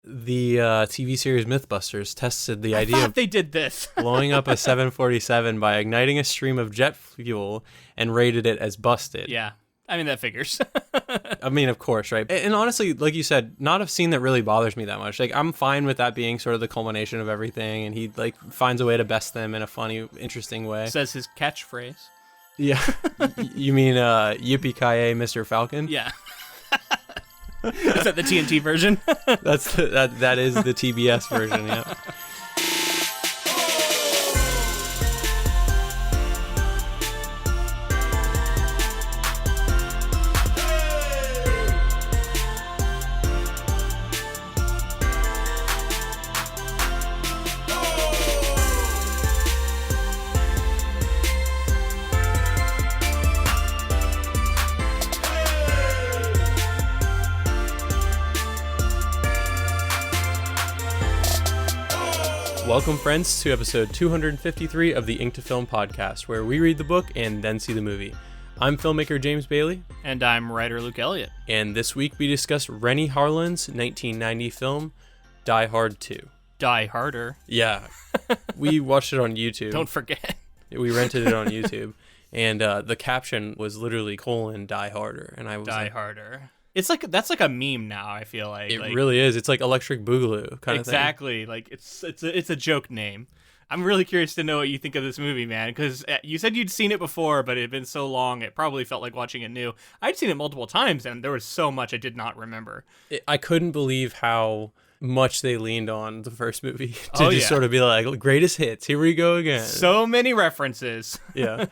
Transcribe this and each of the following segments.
The TV series Mythbusters tested the idea of they did this. blowing up a 747 by igniting a stream of jet fuel and rated it as busted. Yeah. I mean, that figures. I mean, of course, right? And honestly, like you said, not a scene that really bothers me that much. Like, I'm fine with that being sort of the culmination of everything, and he, like, finds a way to best them in a funny, interesting way. Says his catchphrase. Yeah. You mean, Yippee Mr. Falcon? Yeah. Is that the TNT version? That is the TBS version, yeah. Welcome, friends, to episode 253 of the Ink to Film podcast, where we read the book and then see the movie. I'm filmmaker James Bailey. And I'm writer Luke Elliott. And this week we discuss Rennie Harlin's 1990 film, Die Hard 2. Die Harder. Yeah. We watched it on YouTube. Don't forget. We rented it on YouTube. And the caption was literally : Die Harder. And I was Die Harder. It's like, that's like a meme now, I feel like. It really is. It's like Electric Boogaloo kind of thing. Exactly. Like, it's a joke name. I'm really curious to know what you think of this movie, man, because you said you'd seen it before, but it had been so long, it probably felt like watching it new. I'd seen it multiple times, and there was so much I did not remember. I couldn't believe how much they leaned on the first movie to sort of be like, greatest hits, here we go again. So many references. Yeah.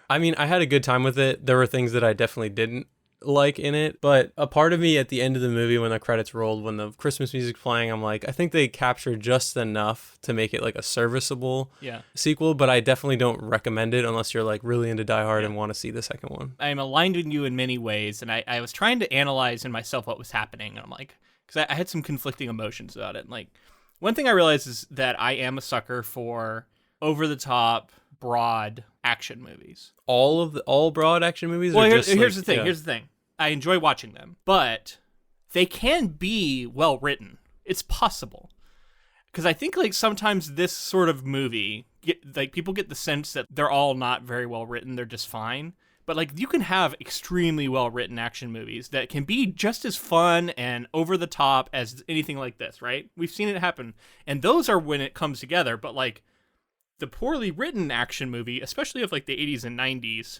I mean, I had a good time with it. There were things that I definitely didn't like in it, but a part of me at the end of the movie, when the credits rolled, when the Christmas music's playing, I'm like, I think they captured just enough to make it like a serviceable sequel, but I definitely don't recommend it unless you're like really into Die Hard and want to see the second one. I'm aligned with you in many ways, and I was trying to analyze in myself what was happening, and I'm like, because I had some conflicting emotions about it. And like, one thing I realized is that I am a sucker for over-the-top, broad action movies. All broad action movies? Well, here's the thing. Here's the thing. I enjoy watching them, but they can be well written. It's possible. Because I think like sometimes this sort of movie, people get the sense that they're all not very well written. They're just fine. But like you can have extremely well written action movies that can be just as fun and over the top as anything like this, right? We've seen it happen. And those are when it comes together. But like the poorly written action movie, especially of like the 80s and 90s,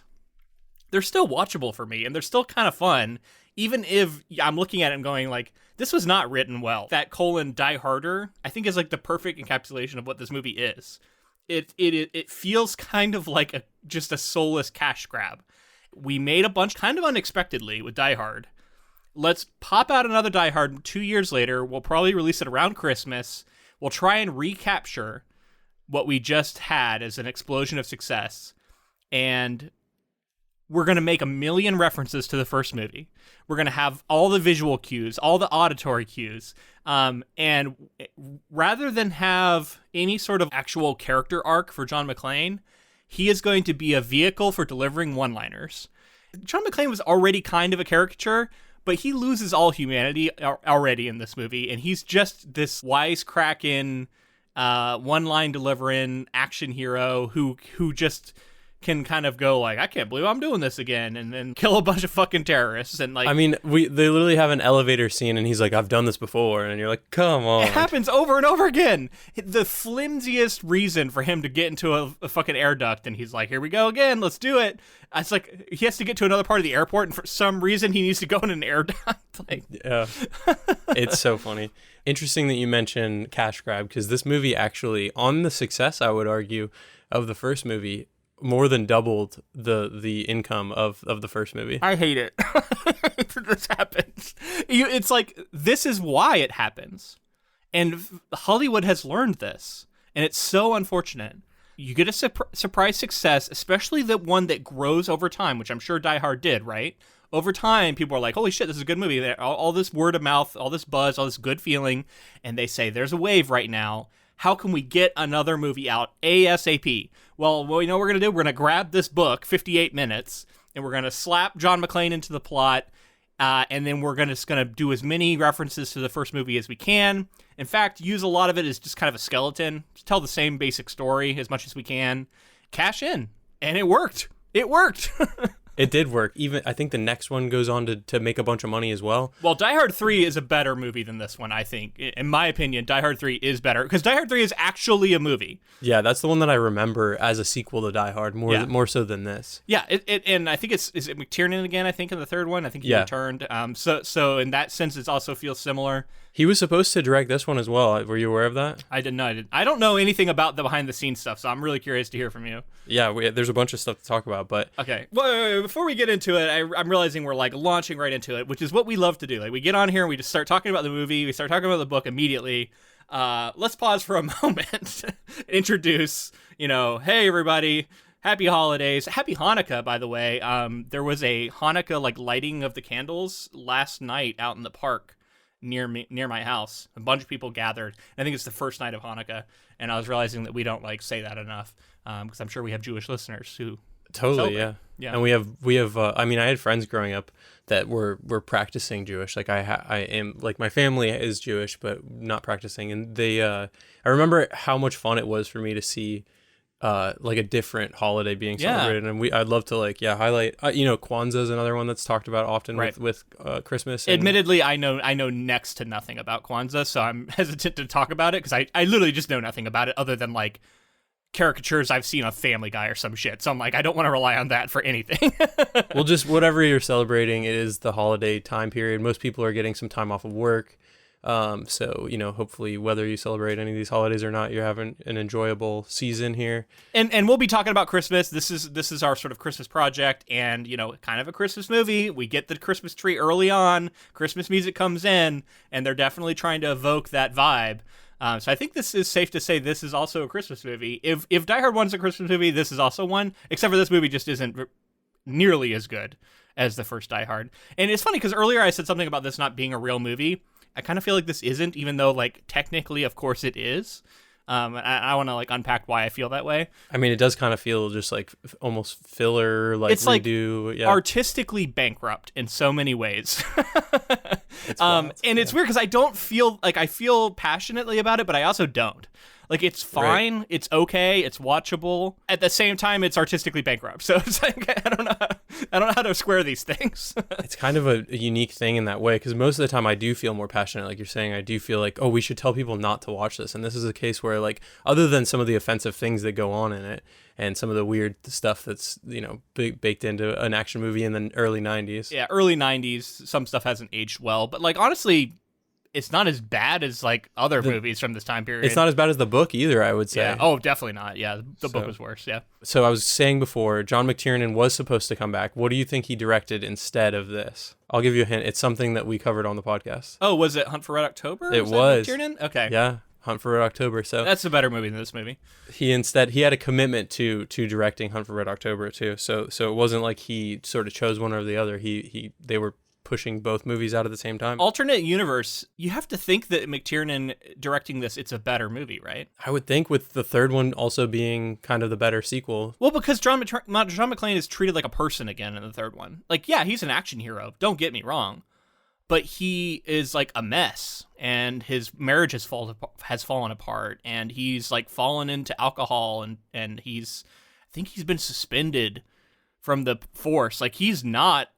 they're still watchable for me, and they're still kind of fun, even if I'm looking at it and going, like, this was not written well. That : Die Harder, I think, is, like, the perfect encapsulation of what this movie is. It feels kind of like just a soulless cash grab. We made a bunch kind of unexpectedly with Die Hard. Let's pop out another Die Hard 2 years later. We'll probably release it around Christmas. We'll try and recapture what we just had as an explosion of success, and we're going to make a million references to the first movie. We're going to have all the visual cues, all the auditory cues. And rather than have any sort of actual character arc for John McClane, he is going to be a vehicle for delivering one-liners. John McClane was already kind of a caricature, but he loses all humanity already in this movie. And he's just this wisecracking, one-line delivering action hero who just can kind of go like, I can't believe I'm doing this again, and then kill a bunch of fucking terrorists. And like, I mean, they literally have an elevator scene, and he's like, I've done this before, and you're like, come on. It happens over and over again. The flimsiest reason for him to get into a fucking air duct, and he's like, here we go again, let's do it. It's like, he has to get to another part of the airport, and for some reason, he needs to go in an air duct. Like, yeah. It's so funny. Interesting that you mention cash grab, because this movie actually, on the success, I would argue, of the first movie, more than doubled the income of the first movie. I hate it. This happens. It's like, this is why it happens. And Hollywood has learned this. And it's so unfortunate. You get a surprise success, especially the one that grows over time, which I'm sure Die Hard did, right? Over time, people are like, holy shit, this is a good movie. All this word of mouth, all this buzz, all this good feeling. And they say, there's a wave right now. How can we get another movie out ASAP? Well, what we know we're going to do, we're going to grab this book, 58 minutes, and we're going to slap John McClane into the plot, And then we're just gonna do as many references to the first movie as we can. In fact, use a lot of it as just kind of a skeleton. Just tell the same basic story as much as we can. Cash in. And it worked. It worked. It did work. Even I think the next one goes on to make a bunch of money as well. Well, Die Hard 3 is a better movie than this one, I think. In my opinion, Die Hard 3 is better because Die Hard 3 is actually a movie. Yeah, that's the one that I remember as a sequel to Die Hard, more so than this. Yeah, and I think is it McTiernan again, I think, in the third one? I think he returned. So in that sense, it also feels similar. He was supposed to direct this one as well. Were you aware of that? I didn't know. I don't know anything about the behind-the-scenes stuff, so I'm really curious to hear from you. Yeah, there's a bunch of stuff to talk about, but... Okay. Well, before we get into it, I'm realizing we're, like, launching right into it, which is what we love to do. Like, we get on here and we just start talking about the movie, we start talking about the book immediately. Let's pause for a moment, introduce, hey, everybody, happy holidays. Happy Hanukkah, by the way. There was a Hanukkah, like, lighting of the candles last night out in the park. Near my house. A bunch of people gathered. I think it's the first night of Hanukkah, and I was realizing that we don't say that enough because I'm sure we have Jewish listeners who totally celebrate. Yeah. And we have I mean, I had friends growing up that were practicing Jewish. Like I am, like, my family is Jewish but not practicing, and they I remember how much fun it was for me to see like a different holiday being celebrated, and I'd love to highlight Kwanzaa is another one that's talked about often with Christmas. Admittedly, I know next to nothing about Kwanzaa, so I'm hesitant to talk about it because I literally just know nothing about it other than like caricatures I've seen on Family Guy or some shit. So I'm like, I don't want to rely on that for anything. Well, just whatever you're celebrating, it is the holiday time period. Most people are getting some time off of work. So, hopefully whether you celebrate any of these holidays or not, you're having an enjoyable season here. And we'll be talking about Christmas. This is our sort of Christmas project and, kind of a Christmas movie. We get the Christmas tree early on. Christmas music comes in, and they're definitely trying to evoke that vibe. So I think this is safe to say this is also a Christmas movie. If Die Hard 1's a Christmas movie, this is also one, except for this movie just isn't nearly as good as the first Die Hard. And it's funny because earlier I said something about this not being a real movie. I kind of feel like this isn't, even though, like, technically, of course, it is. I want to, like, unpack why I feel that way. I mean, it does kind of feel just, like, almost filler, like, it's redo. Like artistically bankrupt in so many ways. It's weird because I don't feel, like, I feel passionately about it, but I also don't. Like, it's fine, right. It's okay, it's watchable. At the same time, it's artistically bankrupt. So it's like, I don't know how to square these things. It's kind of a unique thing in that way, because most of the time I do feel more passionate, like you're saying. I do feel like, we should tell people not to watch this. And this is a case where, like, other than some of the offensive things that go on in it, and some of the weird stuff that's, baked into an action movie in the early 90s. Yeah, early 90s, some stuff hasn't aged well. But, like, honestly, it's not as bad as, like, other movies from this time period. It's not as bad as the book either, I would say. Yeah. Oh, definitely not. Yeah, the book was worse, yeah. So I was saying before, John McTiernan was supposed to come back. What do you think he directed instead of this? I'll give you a hint. It's something that we covered on the podcast. Oh, was it Hunt for Red October? It was. McTiernan? Okay. Yeah, Hunt for Red October. So that's a better movie than this movie. He had a commitment to directing Hunt for Red October too. So it wasn't like he sort of chose one or the other. They were pushing both movies out at the same time. Alternate universe, you have to think that McTiernan directing this, it's a better movie, right? I would think, with the third one also being kind of the better sequel. Well, because John McClane is treated like a person again in the third one. Like, yeah, he's an action hero, don't get me wrong, but he is like a mess, and his marriage has fallen apart, and he's like fallen into alcohol, and I think he's been suspended from the force. Like, he's not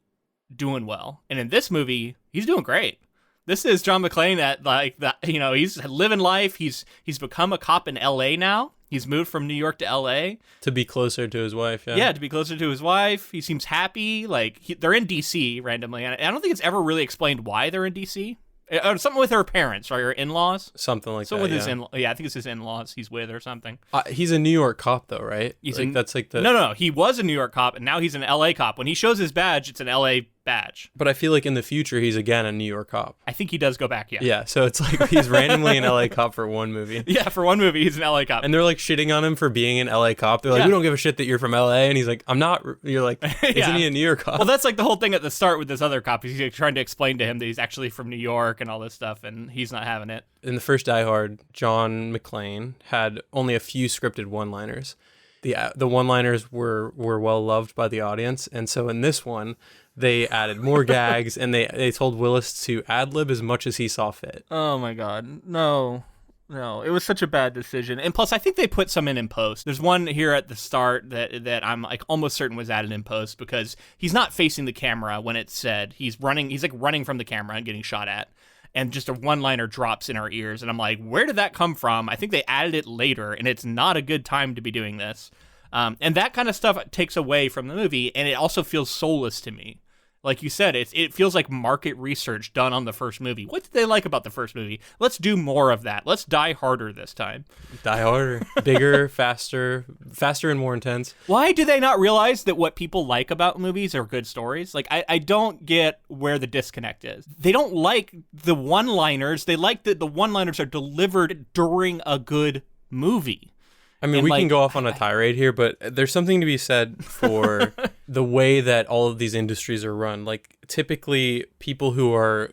doing well. And in this movie, he's doing great. This is John McClane at, like, he's living life. He's become a cop in LA now. He's moved from New York to LA to be closer to his wife. Yeah, to be closer to his wife. He seems happy. Like, they're in DC randomly, and I don't think it's ever really explained why they're in DC. Something with her parents, or her in-laws. Something like that. With his I think it's his in-laws he's with or something. He's a New York cop, though, right? That's like the... No. He was a New York cop, and now he's an LA cop. When he shows his badge, it's an LA badge. But I feel like in the future, he's again a New York cop. I think he does go back, yeah. Yeah, so it's like he's randomly an LA cop for one movie. Yeah, for one movie, he's an LA cop. And they're like shitting on him for being an LA cop. They're like, we don't give a shit that you're from LA. And he's like, I'm not. You're like, isn't he a New York cop? Well, that's like the whole thing at the start with this other cop. He's like, trying to explain to him that he's actually from New York and all this stuff, and he's not having it. In the first Die Hard, John McClane had only a few scripted one-liners. The one-liners were well loved by the audience, and so in this one, They added more gags, and they told Willis to ad-lib as much as he saw fit. Oh my God, no, it was such a bad decision. And plus, I think they put some in post. There's one here at the start that I'm like almost certain was added in post because he's not facing the camera when it's said. He's like running from the camera and getting shot at. And just a one-liner drops in our ears, and I'm like, where did that come from? I think they added it later, and it's not a good time to be doing this. And that kind of stuff takes away from the movie, and it also feels soulless to me. Like you said, it feels like market research done on the first movie. What did they like about the first movie? Let's do more of that. Let's die harder this time. Die harder. Bigger, faster and more intense. Why do they not realize that what people like about movies are good stories? Like, I don't get where the disconnect is. They don't like the one-liners. They like that the one-liners are delivered during a good movie. I mean, we can go off on a tirade here, but there's something to be said for the way that all of these industries are run. Like, typically, people who are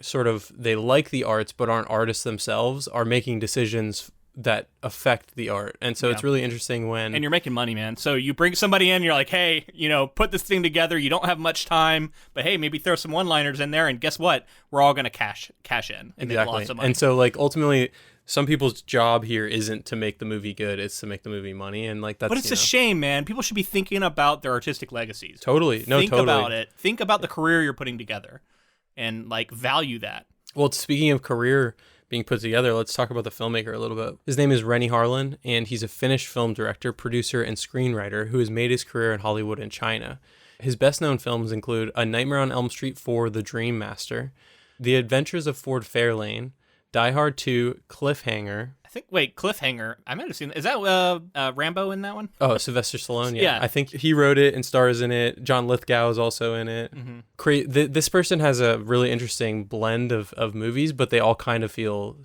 they like the arts but aren't artists themselves are making decisions that affect the art. And so it's really interesting when... And you're making money, man. So you bring somebody in, you're like, hey, put this thing together. You don't have much time, but hey, maybe throw some one-liners in there, and guess what? We're all going to cash in and make lots of money. And so, ultimately... Some people's job here isn't to make the movie good; it's to make the movie money, and that's. But it's a shame, man. People should be thinking about their artistic legacies. Totally, think about it. Think about the career you're putting together, and value that. Well, speaking of career being put together, let's talk about the filmmaker a little bit. His name is Rennie Harlin, and he's a Finnish film director, producer, and screenwriter who has made his career in Hollywood and China. His best-known films include A Nightmare on Elm Street 4: The Dream Master, The Adventures of Ford Fairlane, Die Hard 2, Cliffhanger. Cliffhanger. I might have seen that. Is that Rambo in that one? Oh, Sylvester Stallone, yeah. I think he wrote it and stars in it. John Lithgow is also in it. Mm-hmm. This person has a really interesting blend of movies, but they all kind of feel...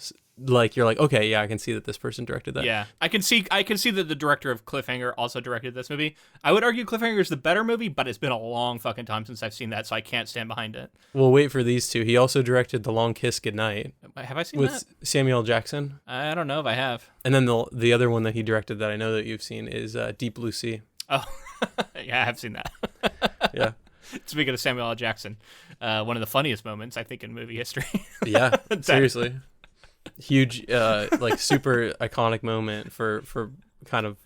like you're like, okay, yeah, I can see that this person directed that. Yeah, I can see that the director of Cliffhanger also directed this movie. I would argue Cliffhanger is the better movie, but it's been a long fucking time since I've seen that, so I can't stand behind it. Well, wait for these two. He also directed The Long Kiss Goodnight. Have I seen with that? With Samuel L. Jackson. I don't know if I have. And then the other one that he directed that I know that you've seen is Deep Blue Sea. Oh, yeah, I have seen that. Yeah. Speaking of Samuel L. Jackson, one of the funniest moments, I think, in movie history. Yeah, seriously. Huge super iconic moment for kind of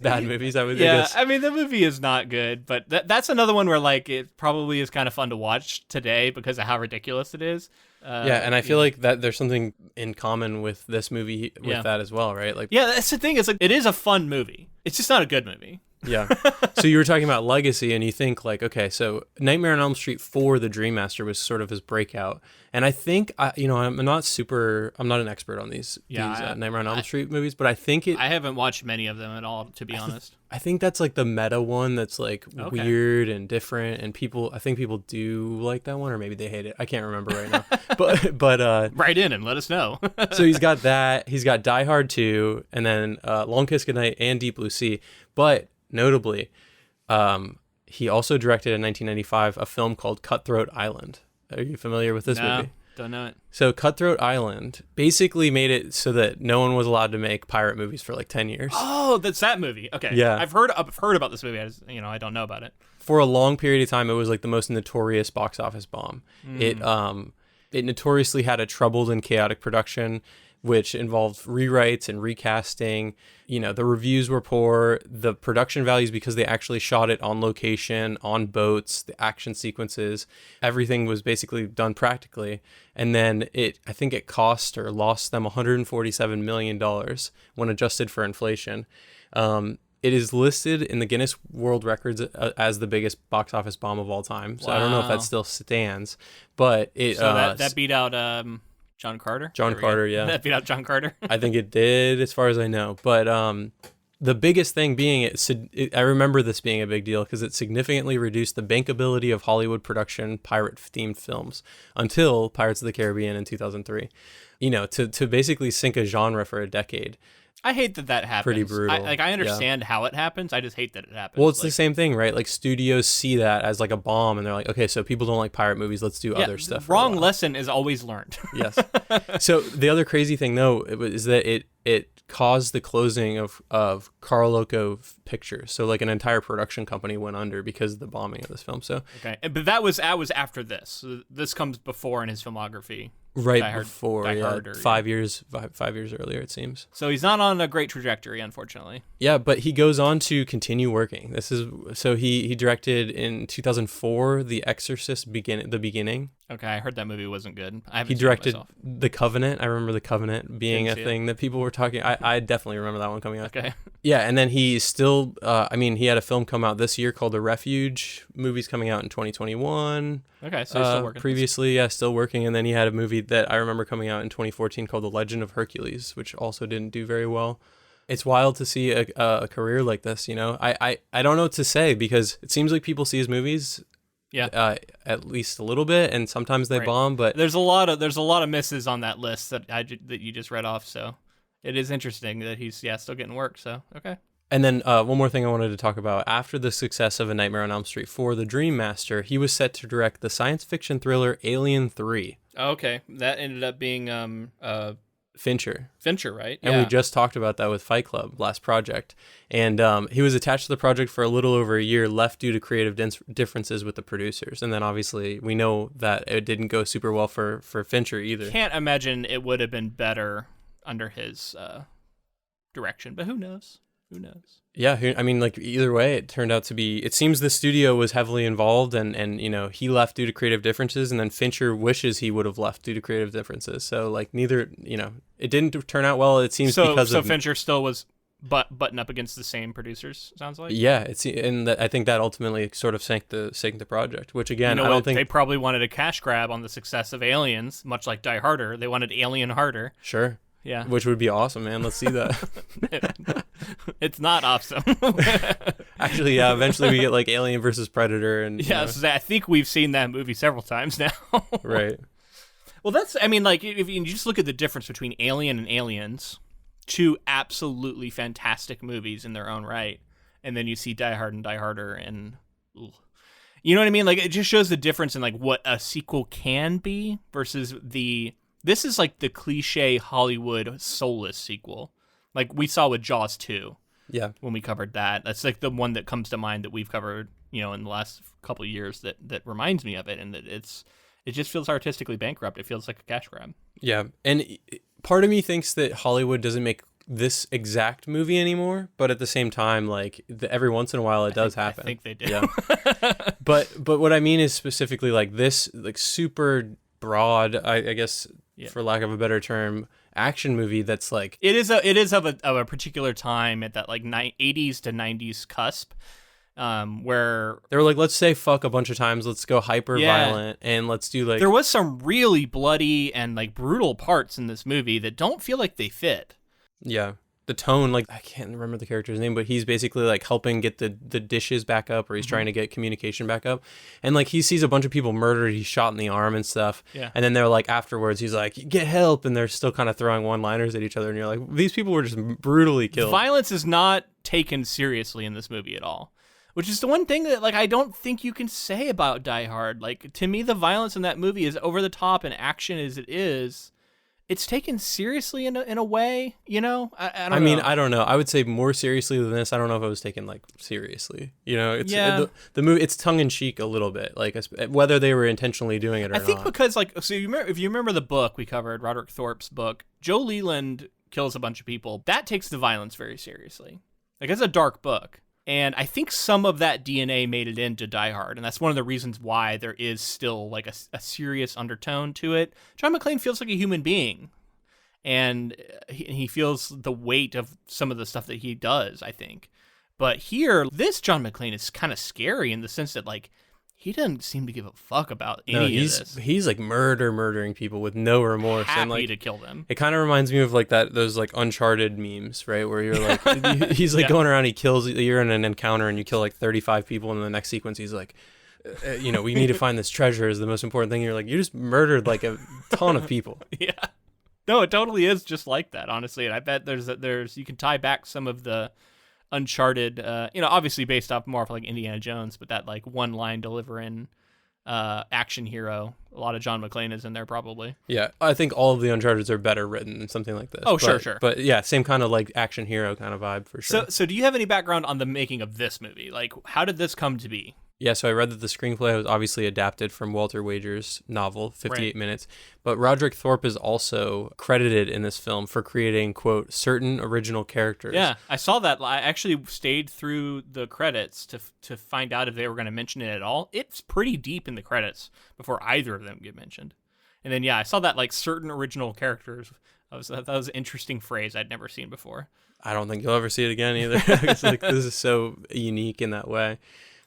bad movies, I would guess. I mean, the movie is not good, but that's another one where it probably is kind of fun to watch today because of how ridiculous it is. And I feel like that there's something in common with this movie with that as well, right? That's the thing. It is a fun movie. It's just not a good movie. Yeah. So you were talking about legacy, and you think okay, so Nightmare on Elm Street 4: The Dream Master was sort of his breakout. And I think, I'm not an expert on these Nightmare on Elm Street movies, but I think I haven't watched many of them at all, to be honest. I think that's the meta one that's weird and different, and I think people do like that one, or maybe they hate it. I can't remember right now. but write in and let us know. So he's got that. He's got Die Hard 2, and then Long Kiss Goodnight and Deep Blue Sea. But notably, he also directed in 1995 a film called Cutthroat Island. Are you familiar with this movie? Don't know it. So Cutthroat Island basically made it so that no one was allowed to make pirate movies for 10 years. Oh, that's that movie. Okay. Yeah. I've heard about this movie. I don't know about it. For a long period of time, it was the most notorious box office bomb. It notoriously had a troubled and chaotic production, which involved rewrites and recasting. The reviews were poor. The production values, because they actually shot it on location, on boats, the action sequences, everything was basically done practically. And then I think it cost or lost them $147 million when adjusted for inflation. It is listed in the Guinness World Records as the biggest box office bomb of all time. So I don't know if that still stands, but that beat out John Carter? John Carter, yeah. That beat out John Carter? I think it did, as far as I know. But the biggest thing being, I remember this being a big deal because it significantly reduced the bankability of Hollywood production pirate-themed films until Pirates of the Caribbean in 2003. To basically sink a genre for a decade. I hate that happens. Pretty brutal. I understand how it happens. I just hate that it happens. Well, it's the same thing, right? Like studios see that as like a bomb, and they're like, okay, so people don't like pirate movies. Let's do other stuff. Wrong lesson is always learned. Yes. So the other crazy thing, though, is that it caused the closing of Carl Loco Pictures. So like an entire production company went under because of the bombing of this film. So okay, but that was after this. So this comes before in his filmography. Before, 5 years earlier, it seems. So he's not on a great trajectory, unfortunately. Yeah, but he goes on to continue working. He directed in 2004 The Exorcist the beginning. Okay, I heard that movie wasn't good. He directed The Covenant. I remember The Covenant being a thing that people were talking. I definitely remember that one coming out. Okay. Yeah, and then he still, he had a film come out this year called The Refuge. Movie's coming out in 2021. Okay, so he's still working. Previously, still working. And then he had a movie that I remember coming out in 2014 called The Legend of Hercules, which also didn't do very well. It's wild to see a career like this, you know? I don't know what to say because it seems like people see his movies at least a little bit, and sometimes they bomb, but there's a lot of misses on that list that you just read off, so it is interesting that he's still getting work, so okay. And then one more thing I wanted to talk about. After the success of A Nightmare on Elm Street 4, The Dream Master, he was set to direct the science fiction thriller Alien 3. Okay, that ended up being Fincher, right? And we just talked about that with Fight Club, last project. And he was attached to the project for a little over a year, left due to creative differences with the producers. And then obviously we know that it didn't go super well for Fincher either. Can't imagine it would have been better under his direction, but who knows? Who knows? Yeah, I mean, like either way, it turned out to be. It seems the studio was heavily involved, and he left due to creative differences, and then Fincher wishes he would have left due to creative differences. So like neither, it didn't turn out well. It seems because of Fincher still was button up against the same producers. Sounds like. Yeah, I think that ultimately sort of sank the project. Which again, I don't think they probably wanted a cash grab on the success of Aliens, much like Die Harder. They wanted Alien harder. Sure. Yeah. Which would be awesome, man. Let's see that. It's not awesome. Actually, yeah. Eventually we get like Alien versus Predator. And I think we've seen that movie several times now. Right. Well, if you just look at the difference between Alien and Aliens, two absolutely fantastic movies in their own right, and then you see Die Hard and Die Harder, and you know what I mean? Like, it just shows the difference in like what a sequel can be versus this is like the cliche Hollywood soulless sequel. Like we saw with Jaws 2. Yeah. When we covered that. That's like the one that comes to mind that we've covered, in the last couple of years that reminds me of it. And that it just feels artistically bankrupt. It feels like a cash grab. Yeah. And part of me thinks that Hollywood doesn't make this exact movie anymore, but at the same time, like every once in a while it does happen. I think they do. Yeah. But what I mean is specifically like this, like super broad, I guess, for lack of a better term, action movie that's like it is of a particular time at that like 80s to 90s cusp, where they were like, let's say fuck a bunch of times, let's go hyper violent, and let's do like there was some really bloody and like brutal parts in this movie that don't feel like they fit. Yeah. The tone, like, I can't remember the character's name, but he's basically like helping get the dishes back up, or he's trying to get communication back up. And like he sees a bunch of people murdered, he's shot in the arm and stuff. Yeah. And then they're like, afterwards, he's like, get help. And they're still kind of throwing one-liners at each other. And you're like, these people were just brutally killed. Violence is not taken seriously in this movie at all, which is the one thing that like I don't think you can say about Die Hard. Like, to me, the violence in that movie is over the top and action as it is. It's taken seriously in a way, I don't know. mean, I don't know. I would say more seriously than this. I don't know if it was taken like seriously. It's the movie. It's tongue in cheek a little bit, like whether they were intentionally doing it or not. I think because like if you remember the book we covered, Roderick Thorpe's book, Joe Leland kills a bunch of people. That takes the violence very seriously. Like, it's a dark book. And I think some of that DNA made it into Die Hard, and that's one of the reasons why there is still like a serious undertone to it. John McClane feels like a human being, and he feels the weight of some of the stuff that he does, I think. But here, this John McClane is kind of scary in the sense that like he doesn't seem to give a fuck about any of this. He's like murdering people with no remorse. Happy and like to kill them. It kind of reminds me of like those like Uncharted memes, right? Where you're like, he's like going around, you're in an encounter and you kill like 35 people, and in the next sequence he's like, we need to find this treasure is the most important thing. You're like, you just murdered like a ton of people. Yeah. No, it totally is just like that, honestly. And I bet there's you can tie back some of the Uncharted, obviously based off more of like Indiana Jones, but that like one line delivering action hero. A lot of John McClane is in there probably. Yeah, I think all of the Uncharted are better written than something like this. Oh, sure. But yeah, same kind of like action hero kind of vibe for sure. So do you have any background on the making of this movie? Like, how did this come to be? Yeah, so I read that the screenplay was obviously adapted from Walter Wager's novel, 58 Minutes, but Roderick Thorpe is also credited in this film for creating, quote, certain original characters. Yeah, I saw that. I actually stayed through the credits to find out if they were going to mention it at all. It's pretty deep in the credits before either of them get mentioned. And then, yeah, I saw that, like, certain original characters. That was an interesting phrase I'd never seen before. I don't think you'll ever see it again either. It's like, this is so unique in that way.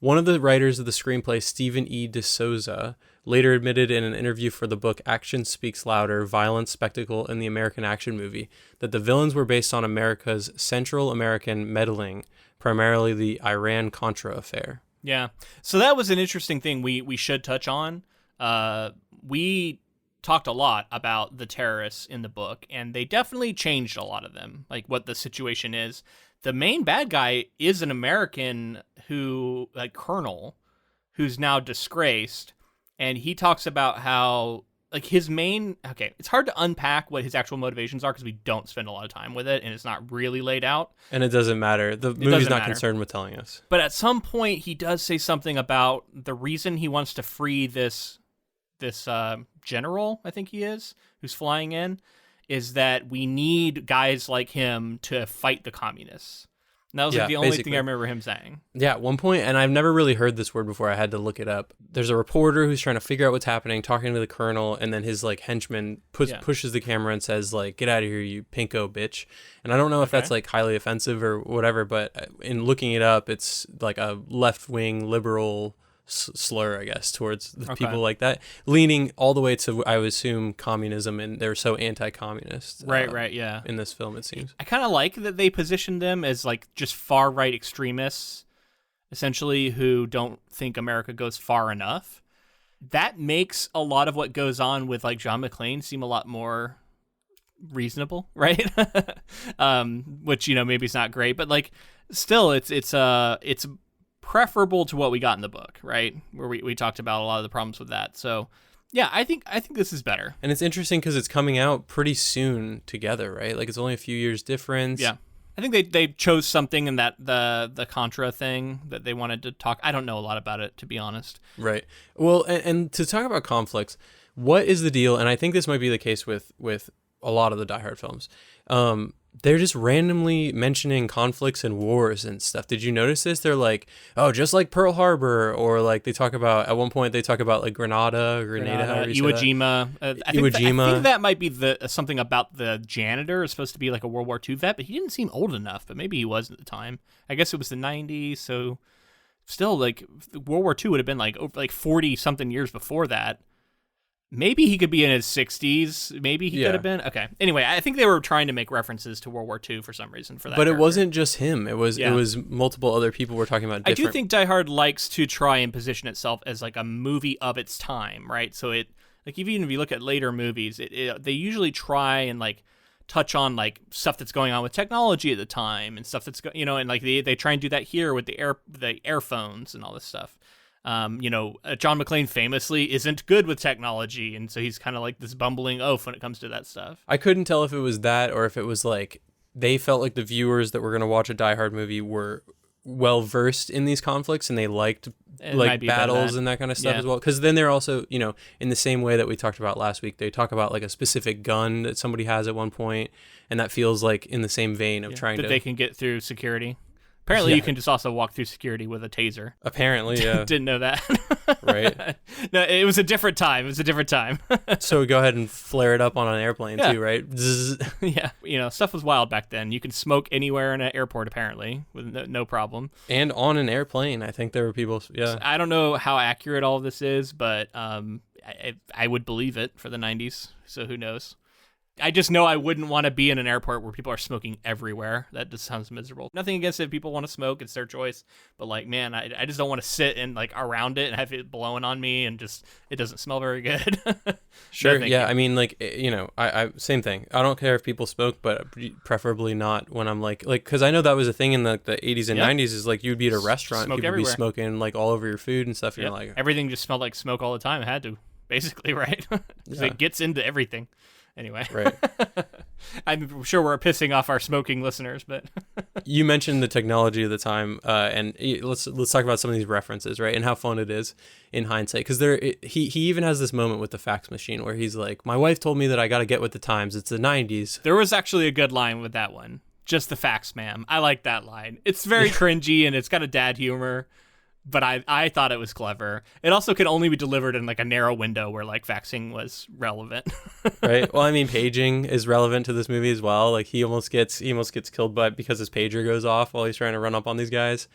One of the writers of the screenplay, Stephen E. D'Souza, later admitted in an interview for the book Action Speaks Louder, Violence, Spectacle, and the American Action Movie, that the villains were based on America's Central American meddling, primarily the Iran-Contra affair. Yeah, so that was an interesting thing we should touch on. We talked a lot about the terrorists in the book, and they definitely changed a lot of them, like what the situation is. The main bad guy is an American colonel, who's now disgraced, and he talks about how, like, his main... Okay, it's hard to unpack what his actual motivations are because we don't spend a lot of time with it, and it's not really laid out. And it doesn't matter. The movie's not concerned with telling us. But at some point, he does say something about the reason he wants to free this general, I think he is, who's flying in, is that we need guys like him to fight the communists. And that was the only thing I remember him saying. Yeah, at one point, and I've never really heard this word before, I had to look it up. There's a reporter who's trying to figure out what's happening, talking to the colonel, and then his like henchman pushes the camera and says like, "Get out of here, you pinko bitch." And I don't know if that's like highly offensive or whatever, but in looking it up, it's like a left-wing liberal slur, I guess, towards the people like that, leaning all the way to, I would assume, communism, and they're so anti-communist. Right, yeah. In this film, it seems. I kind of like that they positioned them as like just far-right extremists, essentially, who don't think America goes far enough. That makes a lot of what goes on with like John McClane seem a lot more reasonable, right? Which, maybe it's not great, but like still it's preferable to what we got in the book, right? Where we talked about a lot of the problems with that. So, yeah, I think this is better. And it's interesting because it's coming out pretty soon together, right? Like it's only a few years difference. Yeah. I think they chose something in that the Contra thing that they wanted to talk. I don't know a lot about it, to be honest. Right. Well, and to talk about conflicts, what is the deal? And I think this might be the case with a lot of the Die Hard films. They're just randomly mentioning conflicts and wars and stuff. Did you notice this? They're like, oh, just like Pearl Harbor, or like they talk about, at one point they talk about like Grenada, Iwo Jima. I think that might be something about the janitor is supposed to be like a World War II vet, but he didn't seem old enough, but maybe he was at the time. I guess it was the 90s, so still like World War II would have been like 40 something years before that. Maybe he could be in his 60s. Maybe he could have been. Okay. Anyway, I think they were trying to make references to World War II for some reason for that. But it wasn't just him. It was multiple other people were talking about different... I do think Die Hard likes to try and position itself as like a movie of its time, right? So it, like, even if you look at later movies, they usually try and like touch on like stuff that's going on with technology at the time and stuff that's and like they try and do that here with the airphones and all this stuff. John McClane famously isn't good with technology, and so he's kind of like this bumbling oaf when it comes to that stuff. I couldn't tell if it was that or if it was like they felt like the viewers that were going to watch a Die Hard movie were well versed in these conflicts and they liked like battles and that kind of stuff as well. Because then they're also, in the same way that we talked about last week, they talk about like a specific gun that somebody has at one point, and that feels like in the same vein of trying that to... they can get through security. Apparently, you can just also walk through security with a taser. Apparently, yeah. Didn't know that. Right. No, it was a different time. So go ahead and flare it up on an airplane too, right? Yeah. Stuff was wild back then. You can smoke anywhere in an airport, apparently, with no problem. And on an airplane, I think there were people, I don't know how accurate all of this is, but I would believe it for the 90s, so who knows? I just know I wouldn't want to be in an airport where people are smoking everywhere. That just sounds miserable. Nothing against it. If people want to smoke, it's their choice. But like, man, I just don't want to sit and like around it and have it blowing on me and just, it doesn't smell very good. Sure. No, Yeah. you. I mean, like, I same thing. I don't care if people smoke, but preferably not when I'm like, because I know that was a thing in the 80s and 90s is like you'd be at a restaurant, Smoke people everywhere. would be smoking like all over your food and stuff. And you're like, everything just smelled like smoke all the time. It had to, basically, right? Because it gets into everything. Anyway, right. I'm sure we're pissing off our smoking listeners, but you mentioned the technology of the time, and let's talk about some of these references, right, and how fun it is in hindsight. Because he even has this moment with the fax machine where he's like, "My wife told me that I got to get with the times. It's the '90s." There was actually a good line with that one. Just the fax, ma'am. I like that line. It's very cringy and it's got a dad humor. But I thought it was clever. It also could only be delivered in like a narrow window where like faxing was relevant. Right. Well, I mean, paging is relevant to this movie as well. Like he almost gets killed because his pager goes off while he's trying to run up on these guys.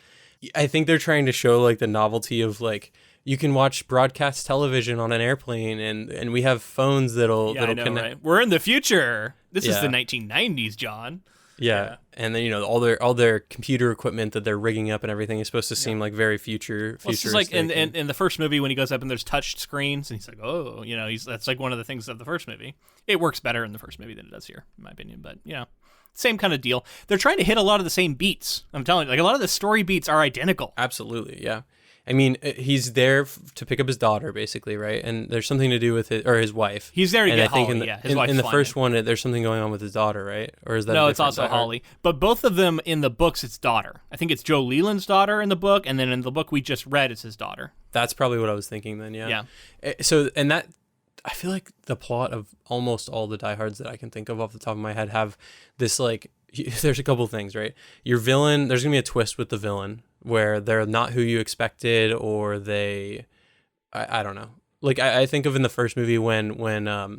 I think they're trying to show like the novelty of like you can watch broadcast television on an airplane and we have phones that'll I know, connect. right? We're in the future. This is the 1990s, John. Yeah. And then all their computer equipment that they're rigging up and everything is supposed to seem like very future. Well, it's just like in the first movie when he goes up and there's touch screens and he's like, oh, that's like one of the things of the first movie. It works better in the first movie than it does here, in my opinion. But same kind of deal. They're trying to hit a lot of the same beats. I'm telling you, like a lot of the story beats are identical. Absolutely, yeah. I mean, he's there to pick up his daughter, basically, right? And there's something to do with his wife. He's there to get Holly, his wife in the first one, there's something going on with his daughter, right? Or is that no? It's also Holly. But both of them in the books, it's daughter. I think it's Joe Leland's daughter in the book, and then in the book we just read, it's his daughter. That's probably what I was thinking then. Yeah. Yeah. So that I feel like the plot of almost all the diehards that I can think of off the top of my head have this like. There's a couple things, right? Your villain, there's gonna be a twist with the villain where they're not who you expected, or I don't know. Like I think of in the first movie when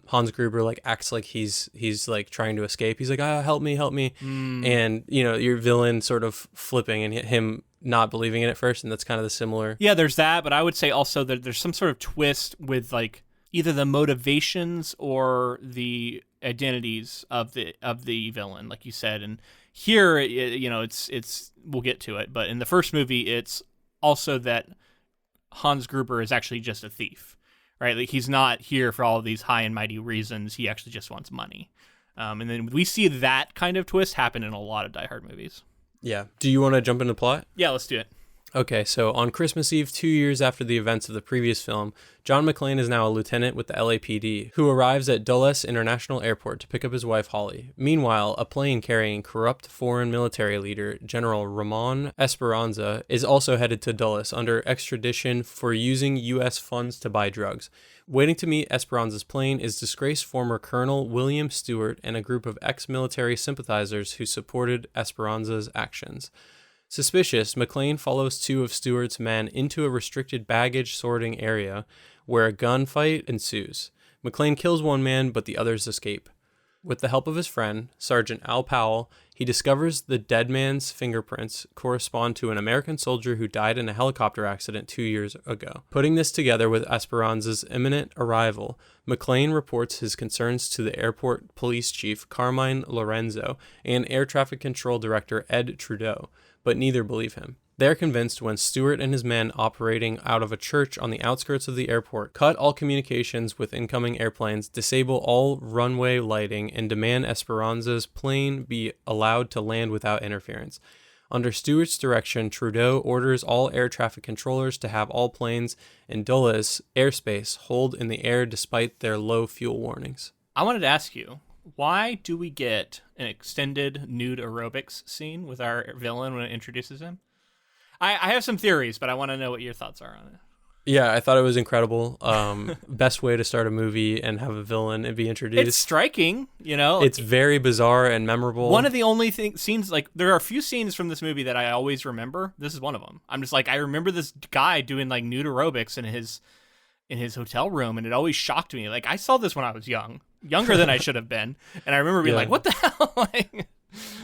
Hans Gruber like acts like he's like trying to escape. He's like, help me, and your villain sort of flipping and him not believing it at first, and that's kind of the similar. Yeah, there's that, but I would say also that there's some sort of twist with like either the motivations or the identities of the villain, like you said. And here, it's we'll get to it, but in the first movie, it's also that Hans Gruber is actually just a thief, right? Like he's not here for all of these high and mighty reasons. He actually just wants money. And then we see that kind of twist happen in a lot of Die Hard movies. Yeah. Do you want to jump into plot? Yeah, let's do it. Okay, so on Christmas Eve, 2 years after the events of the previous film, John McClane is now a lieutenant with the LAPD, who arrives at Dulles International Airport to pick up his wife, Holly. Meanwhile, a plane carrying corrupt foreign military leader, General Ramon Esperanza, is also headed to Dulles under extradition for using U.S. funds to buy drugs. Waiting to meet Esperanza's plane is disgraced former Colonel William Stewart and a group of ex-military sympathizers who supported Esperanza's actions. Suspicious, McClane follows two of Stewart's men into a restricted baggage sorting area where a gunfight ensues. McClane kills one man, but the others escape. With the help of his friend, Sergeant Al Powell, he discovers the dead man's fingerprints correspond to an American soldier who died in a helicopter accident 2 years ago. Putting this together with Esperanza's imminent arrival, McClane reports his concerns to the airport police chief, Carmine Lorenzo, and air traffic control director, Ed Trudeau, but neither believe him. They're convinced when Stewart and his men operating out of a church on the outskirts of the airport cut all communications with incoming airplanes, disable all runway lighting, and demand Esperanza's plane be allowed to land without interference. Under Stewart's direction, Trudeau orders all air traffic controllers to have all planes in Dulles airspace hold in the air despite their low fuel warnings. I wanted to ask you, why do we get an extended nude aerobics scene with our villain when it introduces him? I have some theories, but I want to know what your thoughts are on it. Yeah, I thought it was incredible. Best way to start a movie and have a villain and be introduced. It's striking, It's very bizarre and memorable. One of the only scenes, like, there are a few scenes from this movie that I always remember. This is one of them. I'm just like, I remember this guy doing, like, nude aerobics in his hotel room, and it always shocked me. Like, I saw this when I was younger than I should have been, and I remember being like, what the hell? Like,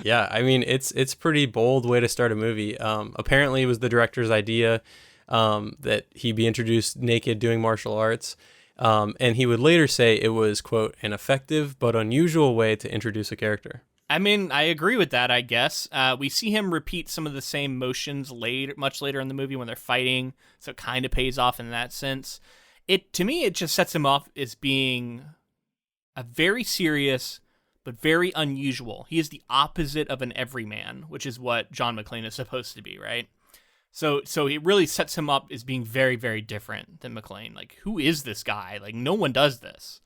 yeah, I mean, it's pretty bold way to start a movie. Apparently, it was the director's idea that he be introduced naked doing martial arts. And he would later say it was, quote, an effective but unusual way to introduce a character. I mean, I agree with that, I guess. We see him repeat some of the same motions much later in the movie when they're fighting, so it kind of pays off in that sense. To me, it just sets him off as being a very serious but very unusual. He is the opposite of an everyman, which is what John McClane is supposed to be, right? So it really sets him up as being very, very different than McClane. Like, who is this guy? Like, no one does this.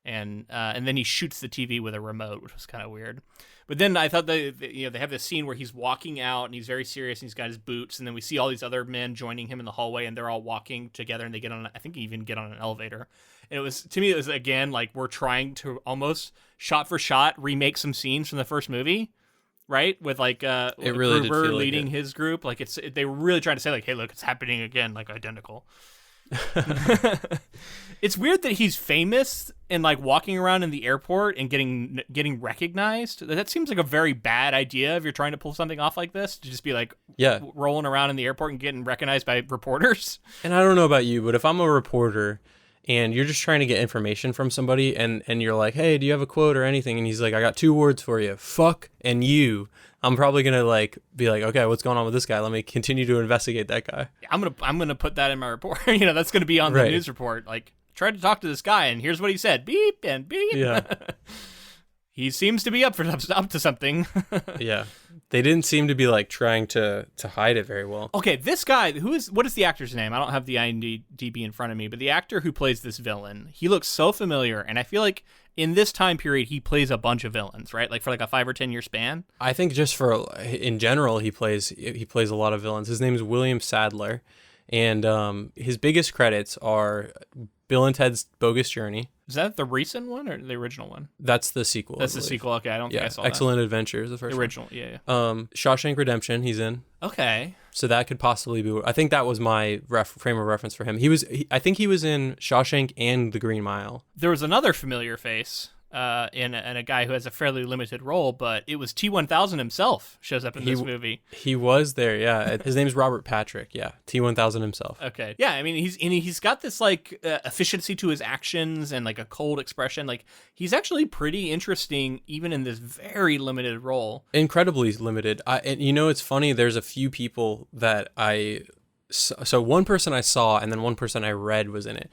And then he shoots the TV with a remote, which was kind of weird. But then I thought they have this scene where he's walking out and he's very serious and he's got his boots, and then we see all these other men joining him in the hallway and they're all walking together and they get on, I think, even get on an elevator. And to me, it was again like we're trying to almost shot for shot remake some scenes from the first movie, right? With like really Gruber leading his group, like they were really trying to say like, hey, look, it's happening again, like identical. It's weird that he's famous and like walking around in the airport and getting recognized. That seems like a very bad idea if you're trying to pull something off like this, to just be like rolling around in the airport and getting recognized by reporters. And I don't know about you, but if I'm a reporter and you're just trying to get information from somebody and you're like, hey, do you have a quote or anything? And he's like, I got 2 words for you, fuck and you. I'm probably going to like be like, okay, what's going on with this guy? Let me continue to investigate that guy. I'm going to put that in my report. That's going to be on the news report. Like, tried to talk to this guy and here's what he said. Beep and beep. Yeah. He seems to be up to something. Yeah. They didn't seem to be like trying to hide it very well. Okay, this guy, what is the actor's name? I don't have the IMDb in front of me, but the actor who plays this villain, he looks so familiar, and I feel like in this time period he plays a bunch of villains, right? Like for like a 5 or 10 year span. I think just in general he plays a lot of villains. His name is William Sadler, and his biggest credits are Bill and Ted's Bogus Journey. Is that the recent one or the original one? That's the sequel. That's the sequel. Okay, I don't think I saw Excellent that. Adventures, the first original one. Yeah. Shawshank Redemption, he's in. Okay. So that could possibly be. I think that was my frame of reference for him. I think he was in Shawshank and The Green Mile. There was another familiar face in a guy who has a fairly limited role, but it was T-1000 himself shows up in this movie. He was there, yeah. His name's Robert Patrick, yeah. T-1000 himself. Okay. Yeah, I mean, he's got this, like, efficiency to his actions and, like, a cold expression. Like, he's actually pretty interesting even in this very limited role. Incredibly limited. And it's funny, there's a few people that so one person I saw and then one person I read was in it.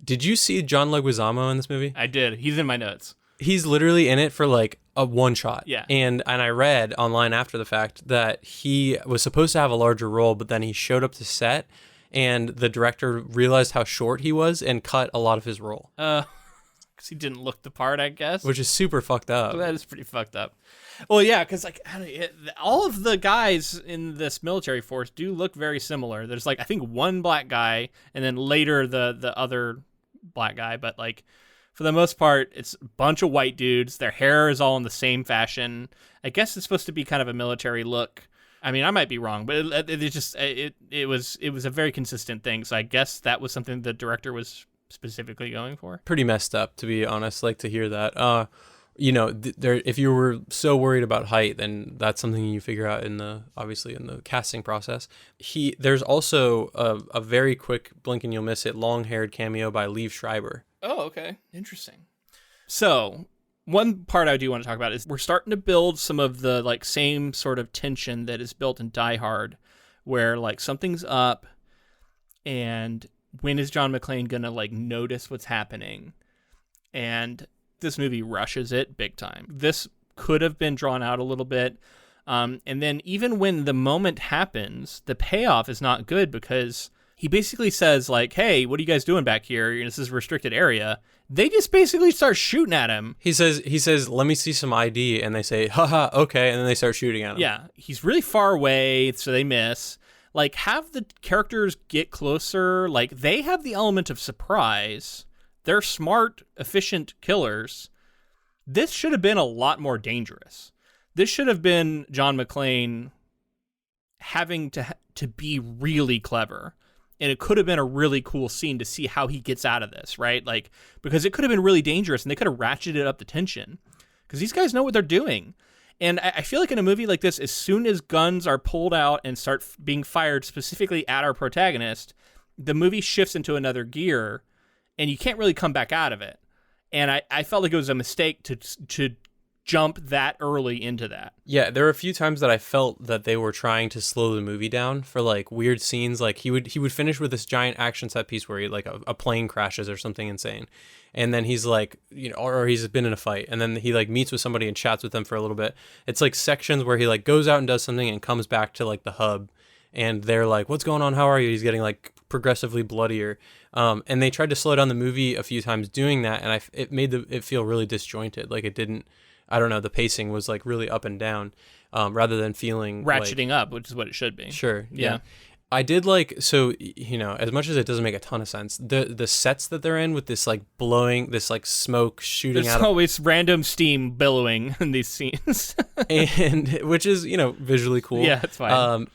Did you see John Leguizamo in this movie? I did. He's in my notes. He's literally in it for like a one shot. Yeah. And I read online after the fact that he was supposed to have a larger role, but then he showed up to set and the director realized how short he was and cut a lot of his role. Because he didn't look the part, I guess. Which is super fucked up. That is pretty fucked up. Well, yeah, because like all of the guys in this military force do look very similar. There's like, I think one black guy and then later the other black guy, but like for the most part, it's a bunch of white dudes. Their hair is all in the same fashion. I guess it's supposed to be kind of a military look. I mean, I might be wrong, but it was a very consistent thing. So I guess that was something the director was specifically going for. Pretty messed up, to be honest. Like to hear that. If you were so worried about height, then that's something you figure out obviously in the casting process. There's also a very quick blink and you'll miss it long-haired cameo by Liev Schreiber. Oh, okay. Interesting. So one part I do want to talk about is we're starting to build some of the like same sort of tension that is built in Die Hard, where like something's up and when is John McClane going to like notice what's happening? And this movie rushes it big time. This could have been drawn out a little bit. And then even when the moment happens, the payoff is not good because he basically says like, hey, what are you guys doing back here? This is a restricted area. They just basically start shooting at him. He says, let me see some ID. And they say, haha, okay. And then they start shooting at him. Yeah. He's really far away, so they miss. Like, have the characters get closer. Like, they have the element of surprise. They're smart, efficient killers. This should have been a lot more dangerous. This should have been John McClane having to be really clever. And it could have been a really cool scene to see how he gets out of this, right? Like, because it could have been really dangerous and they could have ratcheted up the tension. Because these guys know what they're doing. And I feel like in a movie like this, as soon as guns are pulled out and start being fired specifically at our protagonist, the movie shifts into another gear. and you can't really come back out of it. And I felt like it was a mistake to jump that early into that. Yeah, there were a few times that I felt that they were trying to slow the movie down for like weird scenes. Like he would finish with this giant action set piece where he like a plane crashes or something insane, and then he's like, or he's been in a fight, and then he like meets with somebody and chats with them for a little bit. It's like sections where he like goes out and does something and comes back to like the hub, and they're like, "What's going on? How are you?" He's getting like progressively bloodier. And they tried to slow down the movie a few times doing that, and it made it feel really disjointed. Like it didn't. I don't know, the pacing was like really up and down, rather than feeling ratcheting up, which is what it should be. Sure. Yeah. I did like, so, as much as it doesn't make a ton of sense, the sets that they're in with this like blowing, this like smoke shooting There's out. There's always random steam billowing in these scenes. And which is, visually cool. Yeah, it's fine.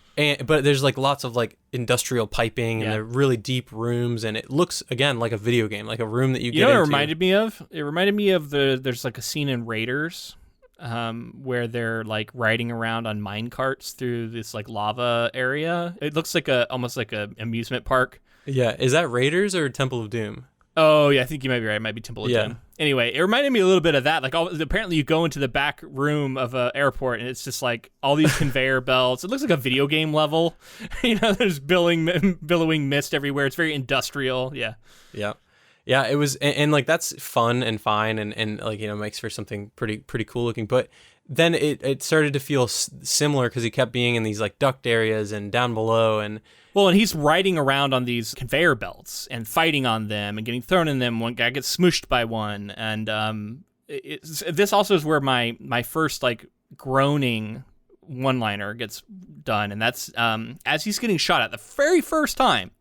But there's like lots of like industrial piping and they're really deep rooms, and it looks again like a video game, like a room that you get into. What it reminded me of? It reminded me of there's like a scene in Raiders where they're like riding around on mine carts through this like lava area. It looks like almost like a amusement park. Yeah, is that Raiders or Temple of Doom? Oh, yeah, I think you might be right. It might be Temple of Doom. Anyway, it reminded me a little bit of that. Like, apparently you go into the back room of an airport, and it's just like all these conveyor belts. It looks like a video game level. There's billowing mist everywhere. It's very industrial. Yeah. Yeah, it was, and like that's fun and fine, and like makes for something pretty cool looking. But then it started to feel similar because he kept being in these like duct areas and down below, and he's riding around on these conveyor belts and fighting on them and getting thrown in them. One guy gets smooshed by one, and this also is where my first like groaning one-liner gets done, and that's as he's getting shot at the very first time.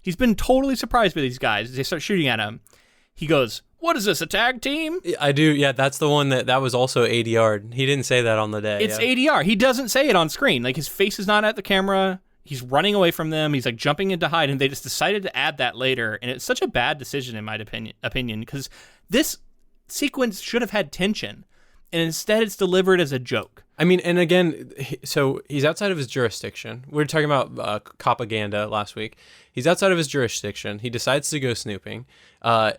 He's been totally surprised by these guys. They start shooting at him. He goes, "What is this, a tag team?" I do, yeah. That's the one that was also ADR'd. He didn't say that on the day. It's ADR. He doesn't say it on screen. Like his face is not at the camera. He's running away from them. He's like jumping in to hide, and they just decided to add that later. And it's such a bad decision, in my opinion, because this sequence should have had tension, and instead it's delivered as a joke. I mean, and again, so he's outside of his jurisdiction. We were talking about propaganda last week. He's outside of his jurisdiction. He decides to go snooping.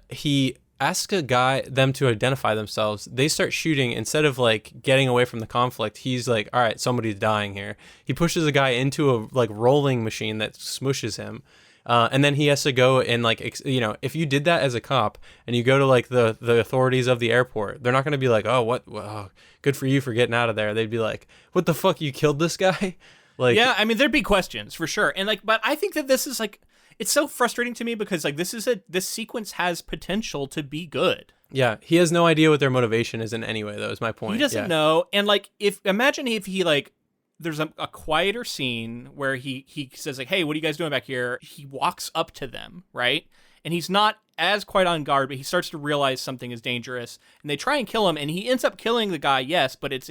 He asks them to identify themselves. They start shooting. Instead of like getting away from the conflict, he's like, all right, somebody's dying here. He pushes a guy into a like rolling machine that smushes him. And then he has to go and like, if you did that as a cop and you go to like the authorities of the airport, they're not going to be like, oh, what? Oh, good for you for getting out of there. They'd be like, what the fuck? You killed this guy? Like, yeah, I mean, there'd be questions for sure. And like, but I think that this is like, it's so frustrating to me because like this sequence has potential to be good. Yeah, he has no idea what their motivation is in any way, though, is my point. He doesn't know. And like, imagine if he like, there's a quieter scene where he says like, "Hey, what are you guys doing back here?" He walks up to them, right? And he's not as quite on guard, but he starts to realize something is dangerous, and they try and kill him, and he ends up killing the guy, yes, but it's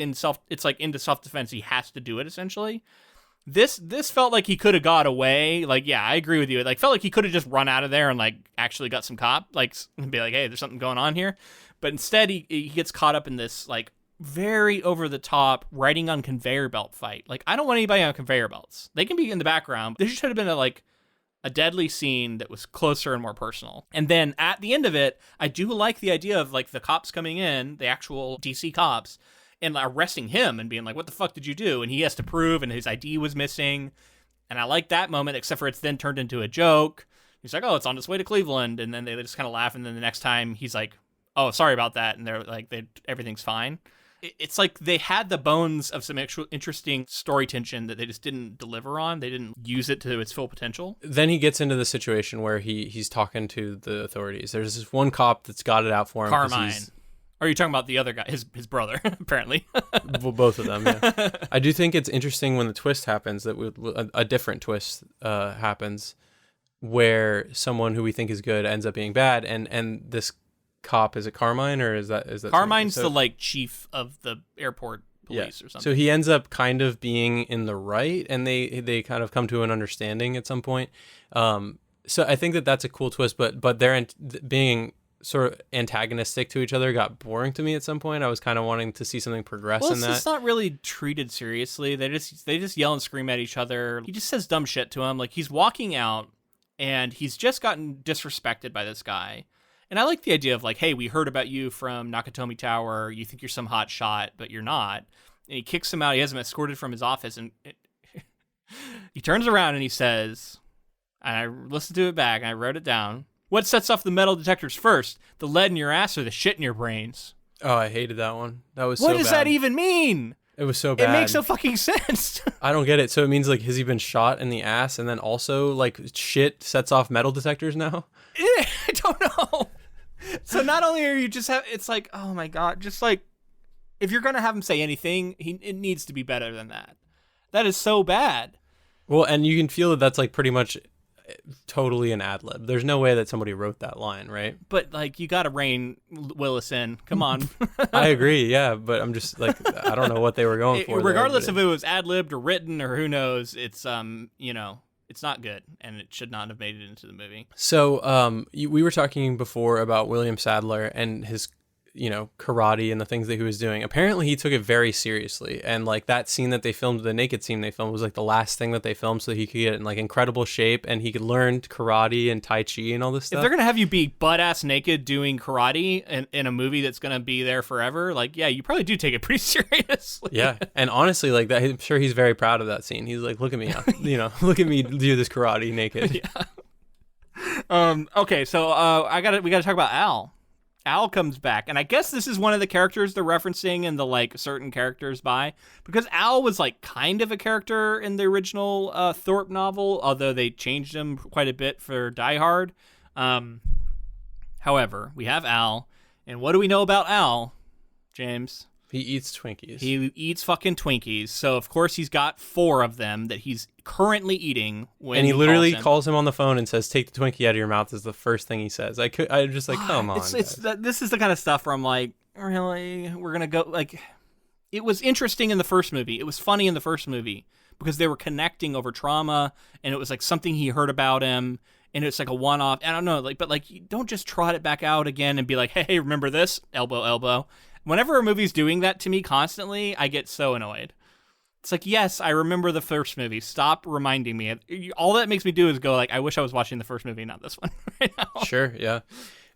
like into self-defense. He has to do it essentially. This felt like he could have got away. Like, yeah, I agree with you. It like felt like he could have just run out of there and like actually got some cop, like, and be like, "Hey, there's something going on here." But instead he gets caught up in this like very over the top riding on conveyor belt fight. Like, I don't want anybody on conveyor belts. They can be in the background. There should have been a deadly scene that was closer and more personal. And then at the end of it, I do like the idea of like the cops coming in, the actual DC cops, and arresting him and being like, "What the fuck did you do?" And he has to prove, and his ID was missing. And I like that moment, except for it's then turned into a joke. He's like, "Oh, it's on its way to Cleveland." And then they just kind of laugh. And then the next time he's like, "Oh, sorry about that." And they're like, everything's fine. It's like they had the bones of some actual interesting story tension that they just didn't deliver on. They didn't use it to its full potential. Then he gets into the situation where he's talking to the authorities. There's this one cop that's got it out for him. Carmine. Or are you talking about the other guy, his brother, apparently? Well, both of them, yeah. I do think it's interesting when the twist happens, that a different twist happens where someone who we think is good ends up being bad, and this cop, is it Carmine, or is that Carmine's the like chief of the airport police or something? So he ends up kind of being in the right, and they kind of come to an understanding at some point. So I think that's a cool twist, but they're being sort of antagonistic to each other got boring to me at some point. I was kind of wanting to see something progress in that. It's not really treated seriously. They just yell and scream at each other. He just says dumb shit to him. Like, he's walking out and he's just gotten disrespected by this guy. And I like the idea of like, hey, we heard about you from Nakatomi Tower. You think you're some hot shot, but you're not. And he kicks him out. He has him escorted from his office. And he turns around and he says, and I listened to it back and I wrote it down. What sets off the metal detectors first? The lead in your ass or the shit in your brains? Oh, I hated that one. That was so What bad. does that even mean? It was so bad. It makes no fucking sense. I don't get it. So it means like, has he been shot in the ass and then also like shit sets off metal detectors now? I don't know. So not only are you just it's like, oh my God, just like, if you're going to have him say anything, it needs to be better than that. That is so bad. Well, and you can feel that that's like pretty much totally an ad lib. There's no way that somebody wrote that line, right? But like, you got to rein Willis in. Come on. I agree, yeah, but I'm just like, I don't know what they were going for. Regardless if it was ad libbed or written or who knows, it's it's not good, and it should not have made it into the movie. So, we were talking before about William Sadler and his, karate and the things that he was doing. Apparently, he took it very seriously, and like that scene that they filmed, the naked scene they filmed, was like the last thing that they filmed, so he could get in like incredible shape and he could learn karate and tai chi and all this stuff. If they're gonna have you be butt ass naked doing karate in a movie that's gonna be there forever, like, yeah, you probably do take it pretty seriously. Yeah, and honestly, like that, I'm sure he's very proud of that scene. He's like, look at me, look at me do this karate naked. Yeah. Okay, so we gotta talk about Al. Al comes back, and I guess this is one of the characters they're referencing in the like certain characters by, because Al was like kind of a character in the original Thorpe novel, although they changed him quite a bit for Die Hard. However, we have Al, and what do we know about Al, James? He eats Twinkies. He eats fucking Twinkies, so of course he's got 4 of them that he's currently eating. And he literally calls him on the phone and says, "Take the Twinkie out of your mouth," is the first thing he says. I'm just like, come on. This is the kind of stuff where I'm like, really? We're gonna go like. It was interesting in the first movie. It was funny in the first movie because they were connecting over trauma, and it was like something he heard about him, and it's like a one-off. I don't know, like, but like, you don't just trot it back out again and be like, hey, remember this? Elbow, elbow. Whenever a movie's doing that to me constantly, I get so annoyed. It's like, yes, I remember the first movie. Stop reminding me. All that makes me do is go like, I wish I was watching the first movie, not this one right now. Sure, yeah.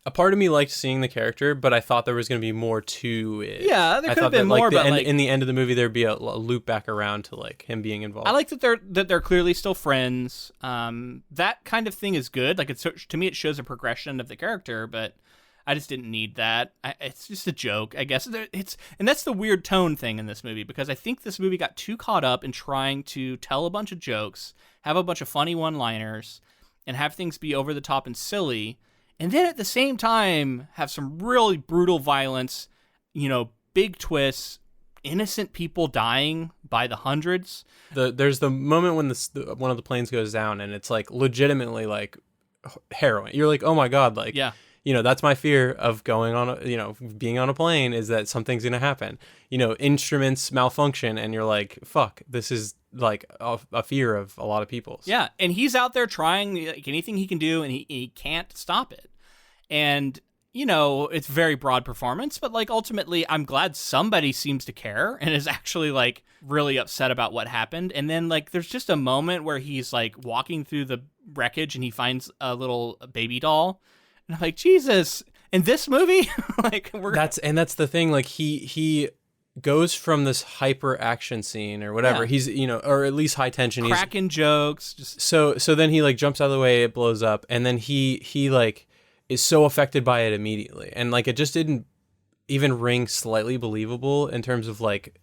A part of me liked seeing the character, but I thought there was going to be more to it. Yeah, there could have been more, but in the end of the movie, there'd be a loop back around to like him being involved. I like that they're clearly still friends. That kind of thing is good. Like, to me, it shows a progression of the character, but I just didn't need that. It's just a joke, I guess. And that's the weird tone thing in this movie, because I think this movie got too caught up in trying to tell a bunch of jokes, have a bunch of funny one-liners, and have things be over the top and silly, and then at the same time have some really brutal violence, big twists, innocent people dying by the hundreds. There's the moment when one of the planes goes down, and it's like legitimately like harrowing. You're like, oh my God, like, yeah. That's my fear of going on, being on a plane, is that something's going to happen. Instruments malfunction, and you're like, fuck, this is like a fear of a lot of people. Yeah, and he's out there trying like anything he can do, and he can't stop it. And, it's very broad performance, but like ultimately, I'm glad somebody seems to care and is actually like really upset about what happened. And then like there's just a moment where he's like walking through the wreckage and he finds a little baby doll. And I'm like, Jesus, in this movie? Like, that's the thing. Like he goes from this hyper action scene or whatever. Yeah. He's, or at least high tension. Cracking jokes. Just so then he like jumps out of the way, it blows up. And then he like is so affected by it immediately. And like, it just didn't even ring slightly believable in terms of like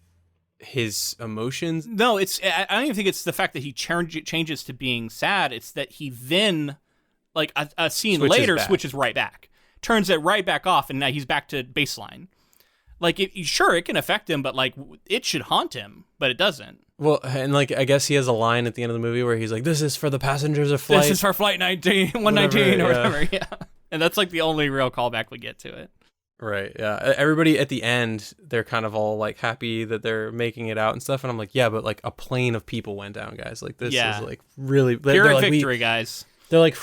his emotions. No, I don't even think it's the fact that he changes to being sad. It's that he then, like a scene later, switches right back, turns it right back off, and now he's back to baseline. Like, sure, it can affect him, but like it should haunt him, but it doesn't. Well, and like I guess he has a line at the end of the movie where he's like, "This is for the passengers of flight. This is for flight 119 or whatever." Yeah, and that's like the only real callback we get to it. Right. Yeah. Everybody at the end, they're kind of all like happy that they're making it out and stuff, and I'm like, yeah, but like a plane of people went down, guys. Like this is like really Pyrrhic victory, guys. They're like,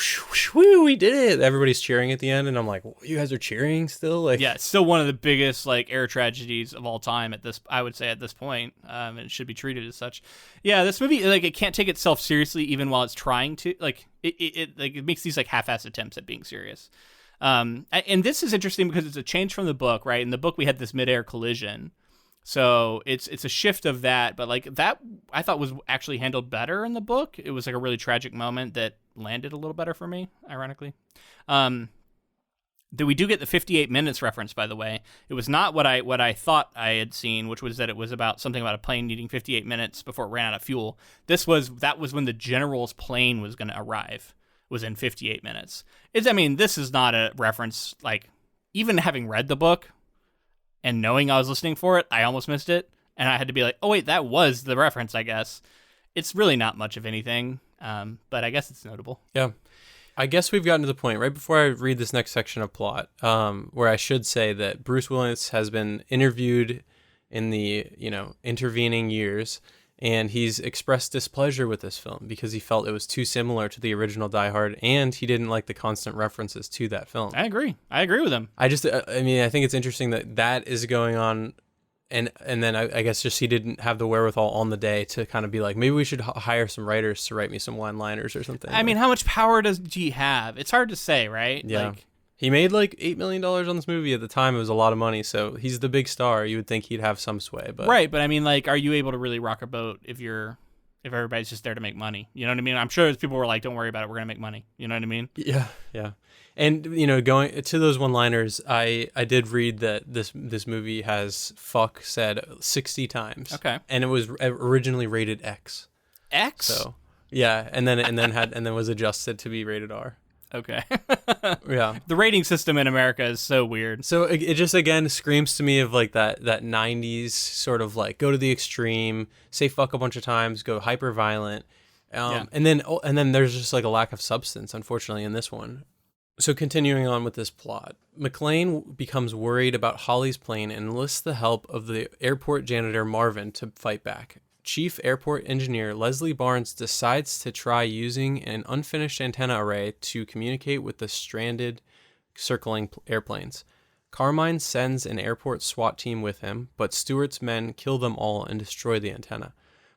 whoo, we did it. Everybody's cheering at the end. And I'm like, you guys are cheering still? Like, yeah, it's still one of the biggest like air tragedies of all time I would say at this point. And it should be treated as such. Yeah, this movie, like, it can't take itself seriously even while it's trying to. Like, it makes these like half-assed attempts at being serious. And this is interesting because it's a change from the book, right? In the book, we had this midair collision. So it's a shift of that, but like that I thought was actually handled better in the book. It was like a really tragic moment that landed a little better for me, ironically. We do get the 58 minutes reference, by the way. It was not what I thought I had seen, which was that it was about something about a plane needing 58 minutes before it ran out of fuel. That was when the general's plane was going to arrive, was in 58 minutes. This is not a reference, like, even having read the book and knowing I was listening for it, I almost missed it. And I had to be like, oh, wait, that was the reference, I guess. It's really not much of anything, but I guess it's notable. Yeah. I guess we've gotten to the point, right before I read this next section of plot, where I should say that Bruce Willis has been interviewed in the, intervening years, and he's expressed displeasure with this film because he felt it was too similar to the original Die Hard, and he didn't like the constant references to that film. I agree with him. I think it's interesting that is going on. And then I guess just he didn't have the wherewithal on the day to kind of be like, maybe we should hire some writers to write me some one-liners or something. How much power does he have? It's hard to say, right? Yeah. He made like $8 million on this movie at the time. It was a lot of money, so he's the big star. You would think he'd have some sway, but right. But are you able to really rock a boat if everybody's just there to make money? You know what I mean? I'm sure people were like, "Don't worry about it. We're gonna make money." You know what I mean? Yeah. And going to those one-liners, I did read that this movie has "fuck" said 60 times. Okay. And it was originally rated X. X. So yeah, and then was adjusted to be rated R. Okay. Yeah. The rating system in America is so weird. So it just again screams to me of like that 90s sort of like go to the extreme, say fuck a bunch of times, go hyper violent. And then there's just like a lack of substance, unfortunately, in this one. So continuing on with this plot, McClane becomes worried about Holly's plane and enlists the help of the airport janitor Marvin to fight back. Chief Airport Engineer Leslie Barnes decides to try using an unfinished antenna array to communicate with the stranded circling airplanes. Carmine sends an airport SWAT team with him, but Stewart's men kill them all and destroy the antenna.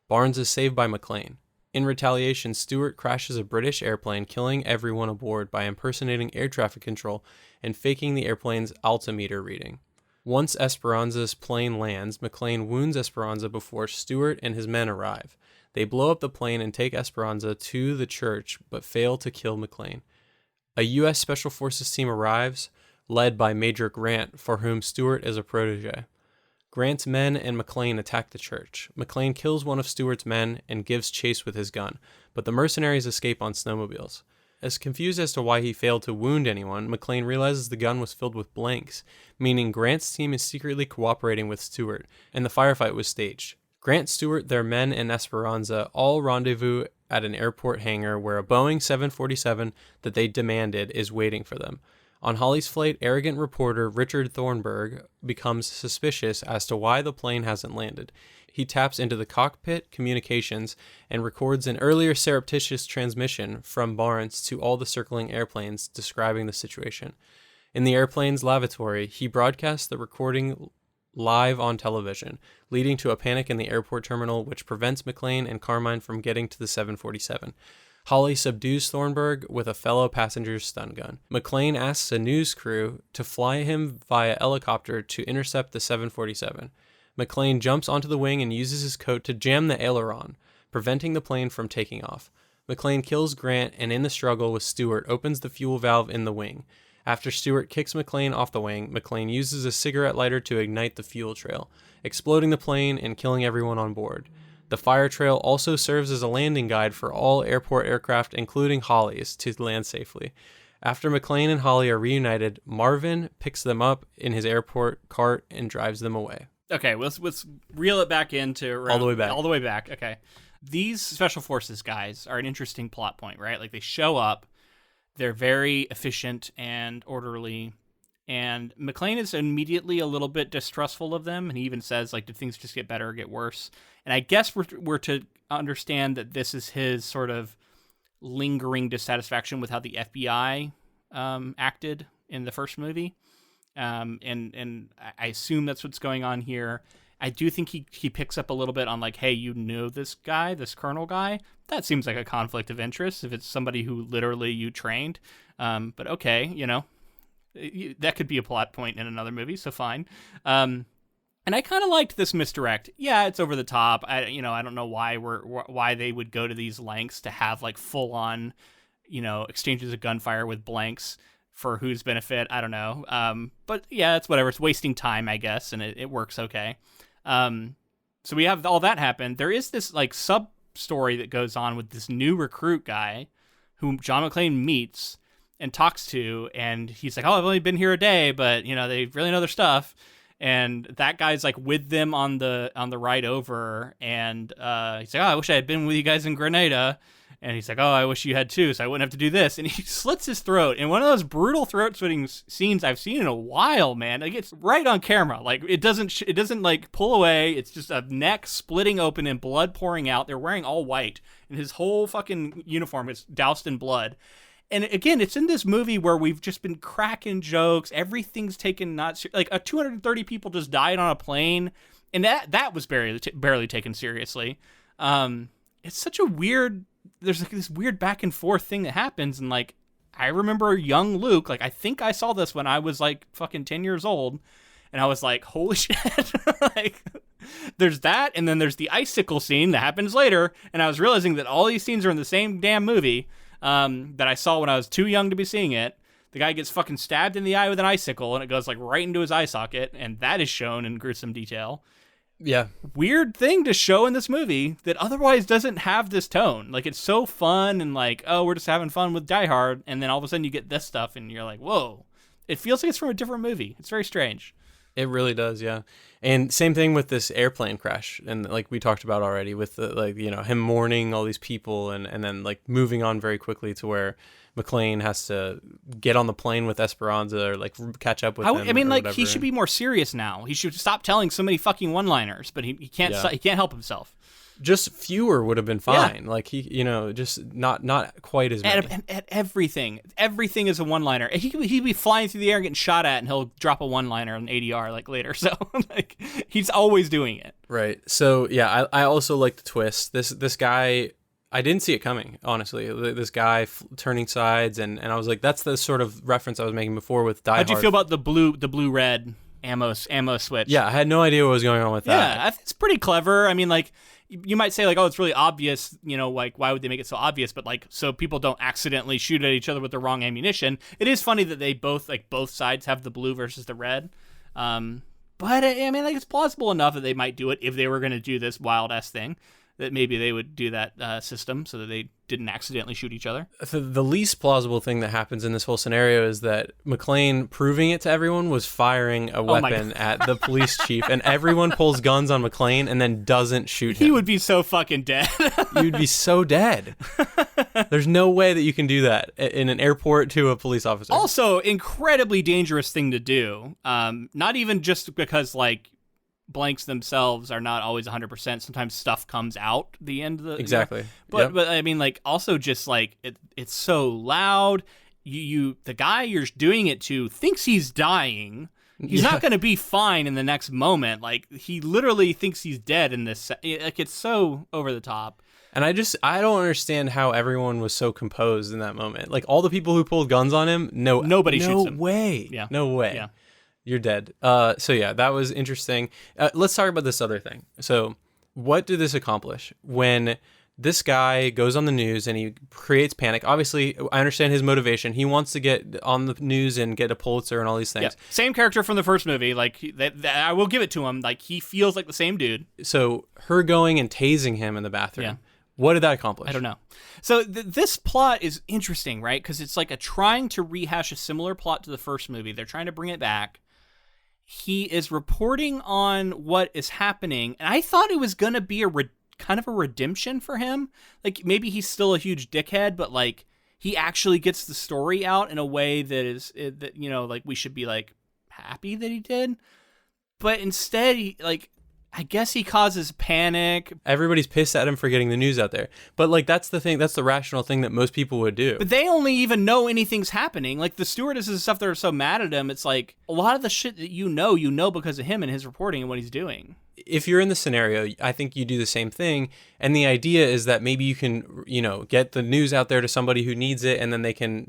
Barnes is saved by McClane. In retaliation, Stewart crashes a British airplane, killing everyone aboard by impersonating air traffic control and faking the airplane's altimeter reading. Once Esperanza's plane lands, McClane wounds Esperanza before Stewart and his men arrive. They blow up the plane and take Esperanza to the church, but fail to kill McClane. A U.S. Special Forces team arrives, led by Major Grant, for whom Stewart is a protege. Grant's men and McClane attack the church. McClane kills one of Stewart's men and gives chase with his gun, but the mercenaries escape on snowmobiles. As confused as to why he failed to wound anyone, McClane realizes the gun was filled with blanks, meaning Grant's team is secretly cooperating with Stewart, and the firefight was staged. Grant, Stewart, their men, and Esperanza all rendezvous at an airport hangar where a Boeing 747 that they demanded is waiting for them. On Holly's flight, arrogant reporter Richard Thornburg becomes suspicious as to why the plane hasn't landed. He taps into the cockpit communications and records an earlier surreptitious transmission from Barnes to all the circling airplanes describing the situation. In the airplane's lavatory, he broadcasts the recording live on television, leading to a panic in the airport terminal which prevents McClane and Carmine from getting to the 747. Holly subdues Thornburg with a fellow passenger's stun gun. McClane asks a news crew to fly him via helicopter to intercept the 747. McClane jumps onto the wing and uses his coat to jam the aileron, preventing the plane from taking off. McClane kills Grant and in the struggle with Stewart opens the fuel valve in the wing. After Stewart kicks McClane off the wing, McClane uses a cigarette lighter to ignite the fuel trail, exploding the plane and killing everyone on board. The fire trail also serves as a landing guide for all airport aircraft, including Holly's, to land safely. After McClane and Holly are reunited, Marvin picks them up in his airport cart and drives them away. Okay, let's reel it back into all the way back. All the way back. Okay, these special forces guys are an interesting plot point, right? Like they show up, they're very efficient and orderly. And McClane is immediately a little bit distrustful of them, and he even says, like, did things just get better or get worse? And I guess we're to understand that this is his sort of lingering dissatisfaction with how the FBI acted in the first movie. And I assume that's what's going on here. I do think he picks up a little bit on, like, hey, you know this guy, this colonel guy? That seems like a conflict of interest if it's somebody who literally you trained. But okay, That could be a plot point in another movie, so fine. And I kind of liked this misdirect. Yeah, it's over the top. I don't know why they would go to these lengths to have like full on, exchanges of gunfire with blanks for whose benefit. I don't know. But yeah, it's whatever. It's wasting time, I guess, and it works okay. So we have all that happen. There is this like sub story that goes on with this new recruit guy whom John McClane meets and talks to, and he's like, oh, I've only been here a day, but they really know their stuff. And that guy's like with them on the ride over, and he's like, oh, I wish I had been with you guys in Grenada. And he's like, oh, I wish you had too, so I wouldn't have to do this. And he slits his throat in one of those brutal throat slitting scenes I've seen in a while, man. Like, it's right on camera. Like, it doesn't like pull away. It's just a neck splitting open and blood pouring out. They're wearing all white, and his whole fucking uniform is doused in blood. And again, it's in this movie where we've just been cracking jokes. Everything's taken not like 230 people just died on a plane, and that was barely taken seriously. It's such a weird. There's like this weird back and forth thing that happens, and like I remember young Luke. Like I think I saw this when I was like fucking 10 years old, and I was like, holy shit! Like there's that, and then there's the icicle scene that happens later, and I was realizing that all these scenes are in the same damn movie. That I saw when I was too young to be seeing it. The guy gets fucking stabbed in the eye with an icicle, and it goes like right into his eye socket, and that is shown in gruesome detail. Yeah. Weird thing to show in this movie that otherwise doesn't have this tone. Like, it's so fun and like, oh, we're just having fun with Die Hard, and then all of a sudden you get this stuff, and you're like, whoa. It feels like it's from a different movie. It's very strange. It really does, yeah. And same thing with this airplane crash, and like we talked about already, with the, like, him mourning all these people, and then like moving on very quickly to where McClane has to get on the plane with Esperanza or like catch up with him. I mean, like whatever. He should be more serious now. He should stop telling so many fucking one-liners, but he can't. Yeah. He can't help himself. Just fewer would have been fine. Yeah. Like he, just not quite as many. At everything is a one-liner. He'd be flying through the air, getting shot at, and he'll drop a one-liner on ADR like later. So like he's always doing it. Right. So yeah, I also like the twist. This guy, I didn't see it coming, honestly. This guy turning sides, and I was like, that's the sort of reference I was making before with Die Hard. How'd you feel about the blue-red ammo switch? Yeah, I had no idea what was going on with that. Yeah, it's pretty clever. I mean, like, you might say, like, oh, it's really obvious, like, why would they make it so obvious? But, like, so people don't accidentally shoot at each other with the wrong ammunition. It is funny that they both sides have the blue versus the red. But, I mean, like, it's plausible enough that they might do it if they were going to do this wild-ass thing, that maybe they would do that system so that they didn't accidentally shoot each other. The least plausible thing that happens in this whole scenario is that McClane, proving it to everyone, was firing a weapon at the police chief, and everyone pulls guns on McClane and then doesn't shoot him. He would be so fucking dead. You'd be so dead. There's no way that you can do that in an airport to a police officer. Also, incredibly dangerous thing to do. Not even just because, like, blanks themselves are not always 100%. Sometimes stuff comes out the end of the exactly. But I mean, like, also just like it's so loud. The guy you're doing it to thinks he's dying. He's not going to be fine in the next moment. Like, he literally thinks he's dead in this. Like, it's so over the top. And I don't understand how everyone was so composed in that moment. Like, all the people who pulled guns on him, nobody shoots him. No way. Yeah. No way. Yeah. You're dead. So yeah, that was interesting. Let's talk about this other thing. So what did this accomplish? When this guy goes on the news and he creates panic, obviously I understand his motivation. He wants to get on the news and get a Pulitzer and all these things. Yeah. Same character from the first movie. Like, I will give it to him. Like, he feels like the same dude. So her going and tasing him in the bathroom. Yeah. What did that accomplish? I don't know. So this plot is interesting, right? Because it's like trying to rehash a similar plot to the first movie. They're trying to bring it back. He is reporting on what is happening, and I thought it was going to be kind of a redemption for him. Like, maybe he's still a huge dickhead, but, like, he actually gets the story out in a way that is, like, we should be, like, happy that he did. But instead, I guess he causes panic. Everybody's pissed at him for getting the news out there. But, like, that's the thing. That's the rational thing that most people would do. But they only even know anything's happening. Like, the stewardesses and stuff that are so mad at him, it's like, a lot of the shit that you know because of him and his reporting and what he's doing. if you're in the scenario, I think you do the same thing. And the idea is that maybe you can, get the news out there to somebody who needs it, and then they can,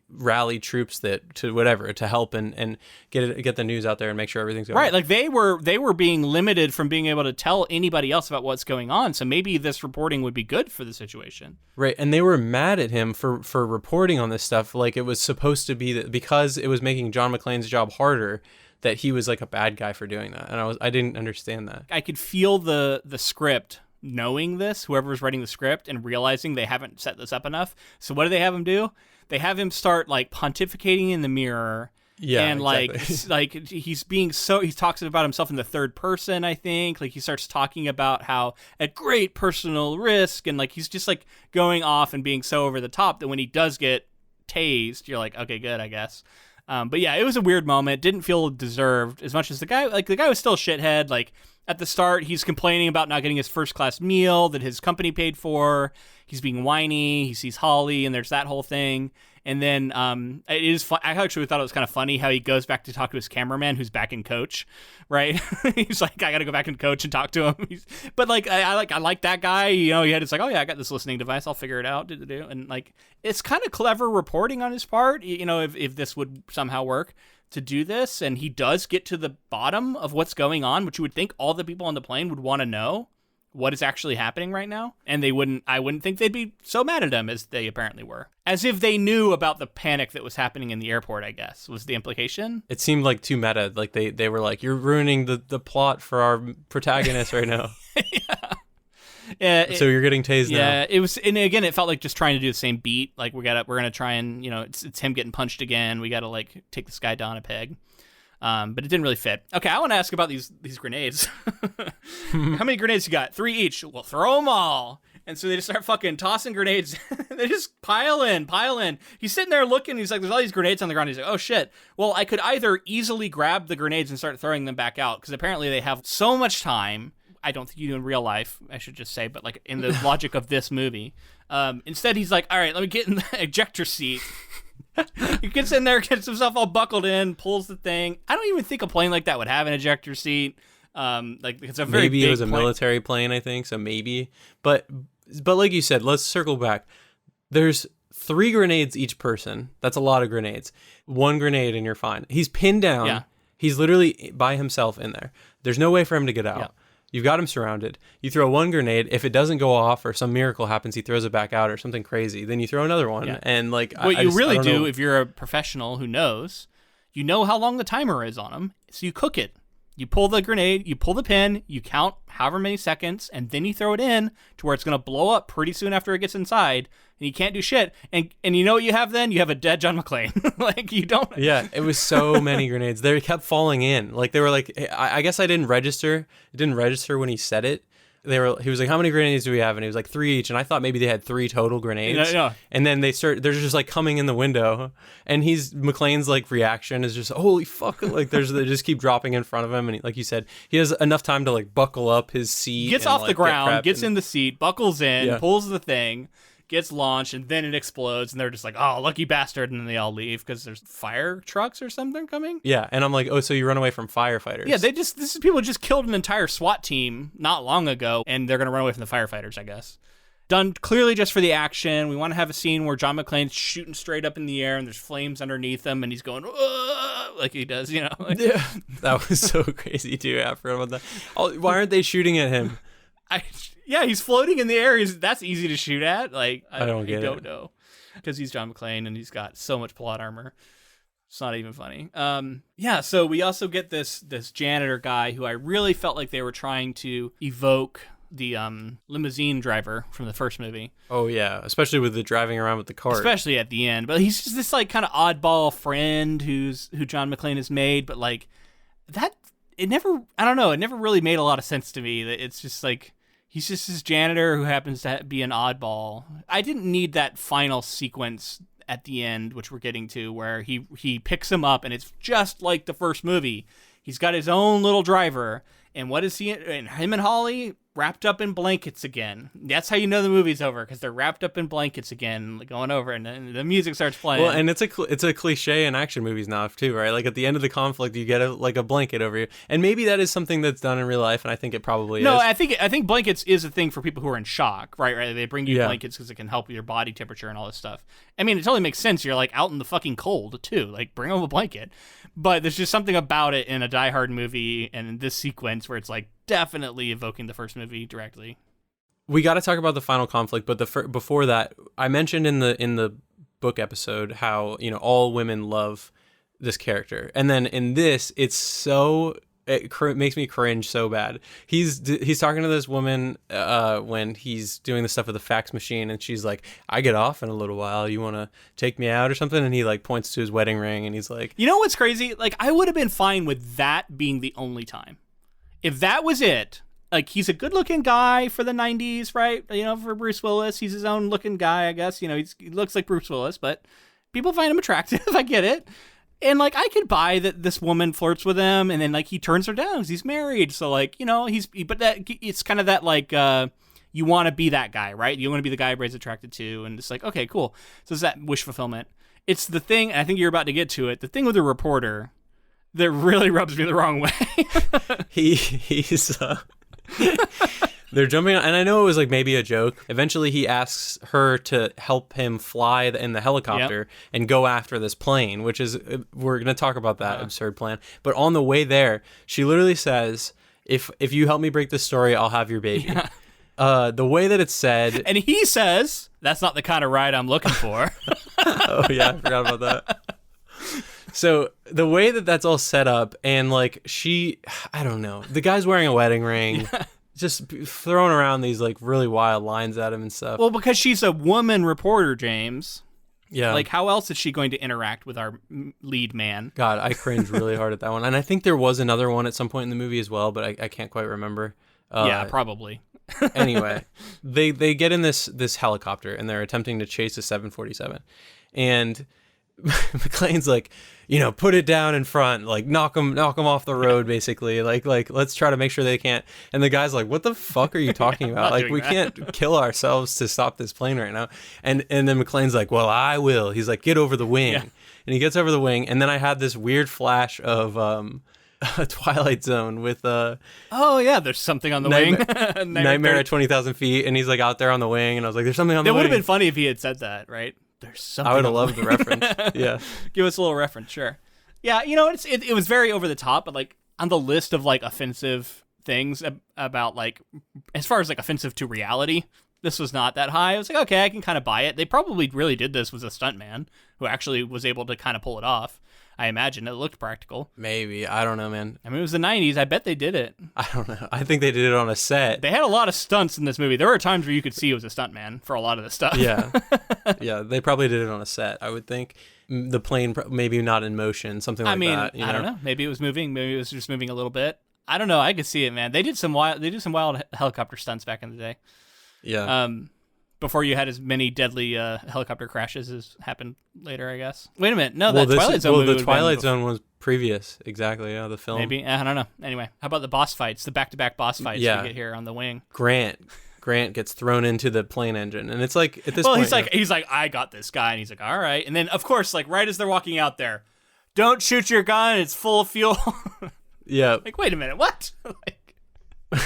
rally troops to help and get the news out there and make sure everything's going right. Like they were being limited from being able to tell anybody else about what's going on. So maybe this reporting would be good for the situation. Right, and they were mad at him for reporting on this stuff. Like it was supposed to be that because it was making John McClane's job harder, that he was like a bad guy for doing that, and I didn't understand that. I could feel the script knowing this, whoever was writing the script, and realizing they haven't set this up enough. So what do they have him do? They have him start like pontificating in the mirror. Yeah, and exactly. like he talks about himself in the third person, I think. Like he starts talking about how at great personal risk, and like he's just like going off and being so over the top that when he does get tased, you're like, okay, good, I guess. But yeah, it was a weird moment. Didn't feel deserved as much as the guy was still a shithead. Like at the start, he's complaining about not getting his first class meal that his company paid for. He's being whiny. He sees Holly, and there's that whole thing. And then it is fun. I actually thought it was kind of funny how he goes back to talk to his cameraman who's back in coach, right? He's like, I got to go back and coach and talk to him. But like, I like that guy. He had, it's like, oh yeah, I got this listening device. I'll figure it out. And like, it's kind of clever reporting on his part. If this would somehow work to do this, and he does get to the bottom of what's going on, which you would think all the people on the plane would want to know what is actually happening right now, and I wouldn't think they'd be so mad at him as they apparently were. As if they knew about the panic that was happening in the airport, I guess, was the implication. It seemed like too meta. Like they were like, you're ruining the plot for our protagonist right now. Yeah. So you're getting tased now. Yeah, it was, and again, it felt like just trying to do the same beat. Like we're gonna try and it's him getting punched again. We gotta like take this guy down a peg. But it didn't really fit. Okay, I want to ask about these grenades. How many grenades you got? 3 each. Well, throw them all. And so they just start fucking tossing grenades. They just pile in. He's sitting there looking. He's like, there's all these grenades on the ground. He's like, oh shit. Well, I could either easily grab the grenades and start throwing them back out, because apparently they have so much time. I don't think you do in real life, I should just say, but like in the logic of this movie. Instead, he's like, all right, let me get in the ejector seat. He gets in there, gets himself all buckled in, pulls the thing. I don't even think a plane like that would have an ejector seat. Like it's a very maybe big it was a plane. military plane, I think. So maybe, but like you said, let's circle back. There's 3 grenades each person. That's a lot of grenades. 1 grenade and you're fine. He's pinned down. Yeah. He's literally by himself in there. There's no way for him to get out. Yeah. You've got him surrounded. You throw 1 grenade. If it doesn't go off or some miracle happens, he throws it back out or something crazy. Then you throw another one. Yeah. And like, what you really do, if you're a professional who knows, you know how long the timer is on them. So you cook it. You pull the grenade, you pull the pin, you count however many seconds, and then you throw it in to where it's going to blow up pretty soon after it gets inside, and you can't do shit. And you know what you have then? You have a dead John McClane. Like, you don't... Yeah, it was so many grenades. They kept falling in. Like, they were like... I guess I didn't register. It didn't register when he said it. He was like, how many grenades do we have? And he was like, 3 each. And I thought maybe they had 3 total grenades. Yeah. And then they're just like coming in the window. And McClane's like reaction is just, holy fuck. Like they just keep dropping in front of him. And like you said, he has enough time to like buckle up his seat. Gets off the ground, gets in the seat, buckles in, pulls the thing, gets launched, and then it explodes. And they're just like, oh, lucky bastard. And then they all leave because there's fire trucks or something coming. Yeah. And I'm like, oh, so you run away from firefighters. Yeah, people just killed an entire SWAT team not long ago, and they're going to run away from the firefighters, I guess. Done clearly just for the action. We want to have a scene where John McClane's shooting straight up in the air, and there's flames underneath him, and he's going, like he does, Yeah. That was so crazy, too. I forgot about that. Oh, why aren't they shooting at him? Yeah, he's floating in the air. That's easy to shoot at. Like, I don't know. Because he's John McClane, and he's got so much plot armor. It's not even funny. Yeah, so we also get this janitor guy who I really felt like they were trying to evoke the limousine driver from the first movie. Oh, yeah, especially with the driving around with the cart. Especially at the end. But he's just this, like, kind of oddball friend who John McClane has made. But, like, it never really made a lot of sense to me. It's just, like, he's just this janitor who happens to be an oddball. I didn't need that final sequence at the end, which we're getting to, where he picks him up, and it's just like the first movie. He's got his own little driver, and what is he? And him and Holly, wrapped up in blankets again. That's how you know the movie's over, because they're wrapped up in blankets again, going over, and then the music starts playing. Well, and it's a cliche in action movies now too, right? Like at the end of the conflict, you get a blanket over you, and maybe that is something that's done in real life, and I think it probably is. No, I think blankets is a thing for people who are in shock, right? Right? They bring you blankets because it can help with your body temperature and all this stuff. I mean, it totally makes sense. You're like out in the fucking cold too. Like, bring them a blanket. But there's just something about it in a Die Hard movie and in this sequence where it's like definitely evoking the first movie directly. We got to talk about the final conflict, but before that, I mentioned in the book episode how, you know, all women love this character, and then in this, it's so it makes me cringe so bad. He's talking to this woman when he's doing the stuff with the fax machine, and she's like, "I get off in a little while. You want to take me out or something?" And he like points to his wedding ring, and he's like, "You know what's crazy? Like, I would have been fine with that being the only time. If that was it, like, he's a good-looking guy for the 90s, right? You know, for Bruce Willis, he's his own looking guy, I guess. You know, he looks like Bruce Willis, but people find him attractive. I get it. And, like, I could buy that this woman flirts with him, and then, like, he turns her down because he's married. So, like, you know, but it's kind of that, like, you want to be that guy, right? You want to be the guy everybody's attracted to, and it's like, okay, cool. So it's that wish fulfillment. It's the thing, and I think you're about to get to it, the thing with the reporter that really rubs me the wrong way. he's they're jumping on, and I know it was like maybe a joke. Eventually he asks her to help him fly in the helicopter and go after this plane, which is, we're going to talk about that absurd plan. But on the way there, she literally says, if you help me break this story, I'll have your baby. Yeah. The way that it's said, and he says, that's not the kind of ride I'm looking for. Oh yeah, I forgot about that. So the way that that's all set up, and like I don't know, the guy's wearing a wedding ring, just throwing around these like really wild lines at him and stuff. Well, because she's a woman reporter, James. Yeah. Like, how else is she going to interact with our lead man? God, I cringed really hard at that one. And I think there was another one at some point in the movie as well, but I can't quite remember. Yeah, probably. Anyway, they get in this helicopter, and they're attempting to chase a 747. And McClane's like, you know, put it down in front, like knock them off the road, basically. Like let's try to make sure they can't. And the guy's like, what the fuck are you talking about? Like, we can't kill ourselves to stop this plane right now. And then McClane's like, well, I will. He's like, get over the wing. Yeah. And he gets over the wing. And then I had this weird flash of a Twilight Zone with oh yeah, there's something on the wing. Nightmare at 20,000 feet, and he's like out there on the wing, and I was like, there's something on the wing. It would have been funny if he had said that, right? There's something. I would have loved the reference. Yeah. Give us a little reference, sure. Yeah, you know, it was very over the top, but like on the list of like offensive things about like, as far as like offensive to reality, this was not that high. I was like, okay, I can kind of buy it. They probably really did this with a stuntman who actually was able to kind of pull it off. I imagine it looked practical. Maybe. I don't know, man. I mean, it was the 90s. I bet they did it. I don't know. I think they did it on a set. They had a lot of stunts in this movie. There were times where you could see it was a stuntman for a lot of the stuff. Yeah. Yeah, they probably did it on a set, I would think. The plane maybe not in motion, something like that. I don't know. Maybe it was moving. Maybe it was just moving a little bit. I don't know. I could see it, man. They did some wild helicopter stunts back in the day. Yeah. Before you had as many deadly helicopter crashes as happened later, I guess. Wait a minute. No, Twilight Zone movie. The Twilight Zone was previous. Exactly, yeah, the film. Maybe. I don't know. Anyway, how about the boss fights, the back-to-back boss fights we get here on the wing? Grant gets thrown into the plane engine, and it's like, at this point... he's like, I got this guy, and he's like, all right. And then, of course, like, right as they're walking out there, don't shoot your gun, it's full of fuel. Yeah. Like, wait a minute, what?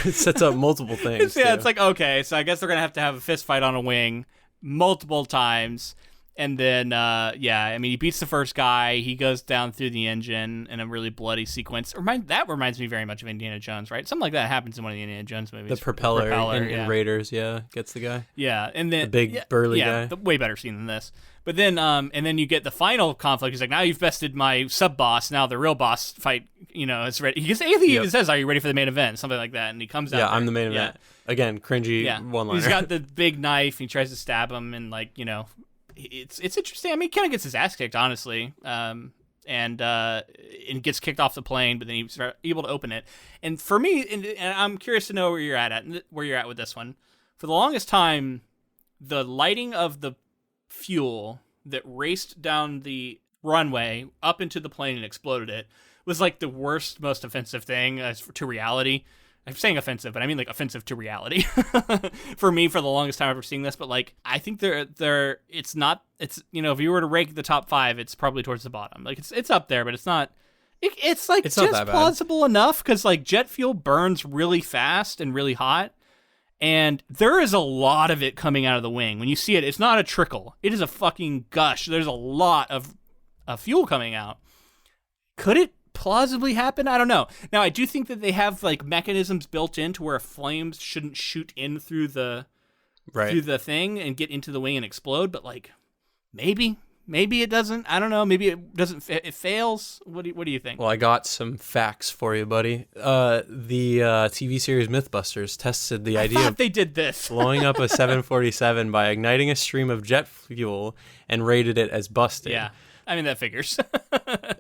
It sets up multiple things. It's like, okay, so I guess they're going to have a fist fight on a wing multiple times. And then, I mean, he beats the first guy. He goes down through the engine in a really bloody sequence. That reminds me very much of Indiana Jones, right? Something like that happens in one of the Indiana Jones movies. The propeller in Raiders, gets the guy. Yeah, and then... The big, burly guy. Way better scene than this. But then, and then you get the final conflict. He's like, now you've bested my sub-boss. Now the real boss fight, is ready. He even says, are you ready for the main event? Something like that. And he comes out there. I'm the main event. Again, cringy one-liner. He's got the big knife. He tries to stab him, and it's interesting. I mean, he kind of gets his ass kicked, honestly, and gets kicked off the plane. But then he's able to open it. And for me, and I'm curious to know where you're at with this one. For the longest time, the lighting of the fuel that raced down the runway up into the plane and exploded it was like the worst, most offensive thing to reality. I'm saying offensive, but I mean like offensive to reality for me for the longest time ever seeing this. But like, I think it's not, it's, you know, if you were to rank the top 5, it's probably towards the bottom. Like it's up there, but it's not, it's like it's just plausible enough because like jet fuel burns really fast and really hot. And there is a lot of it coming out of the wing. When you see it, it's not a trickle. It is a fucking gush. There's a lot of fuel coming out. Could it plausibly happen? I don't know. Now, I do think that they have like mechanisms built in to where flames shouldn't shoot in through the thing and get into the wing and explode. But like, maybe it doesn't. I don't know. Maybe it doesn't. It fails. What do you think? Well, I got some facts for you, buddy. The TV series Mythbusters tested the idea of they did this. blowing up a 747 by igniting a stream of jet fuel and rated it as busted. Yeah. I mean, that figures.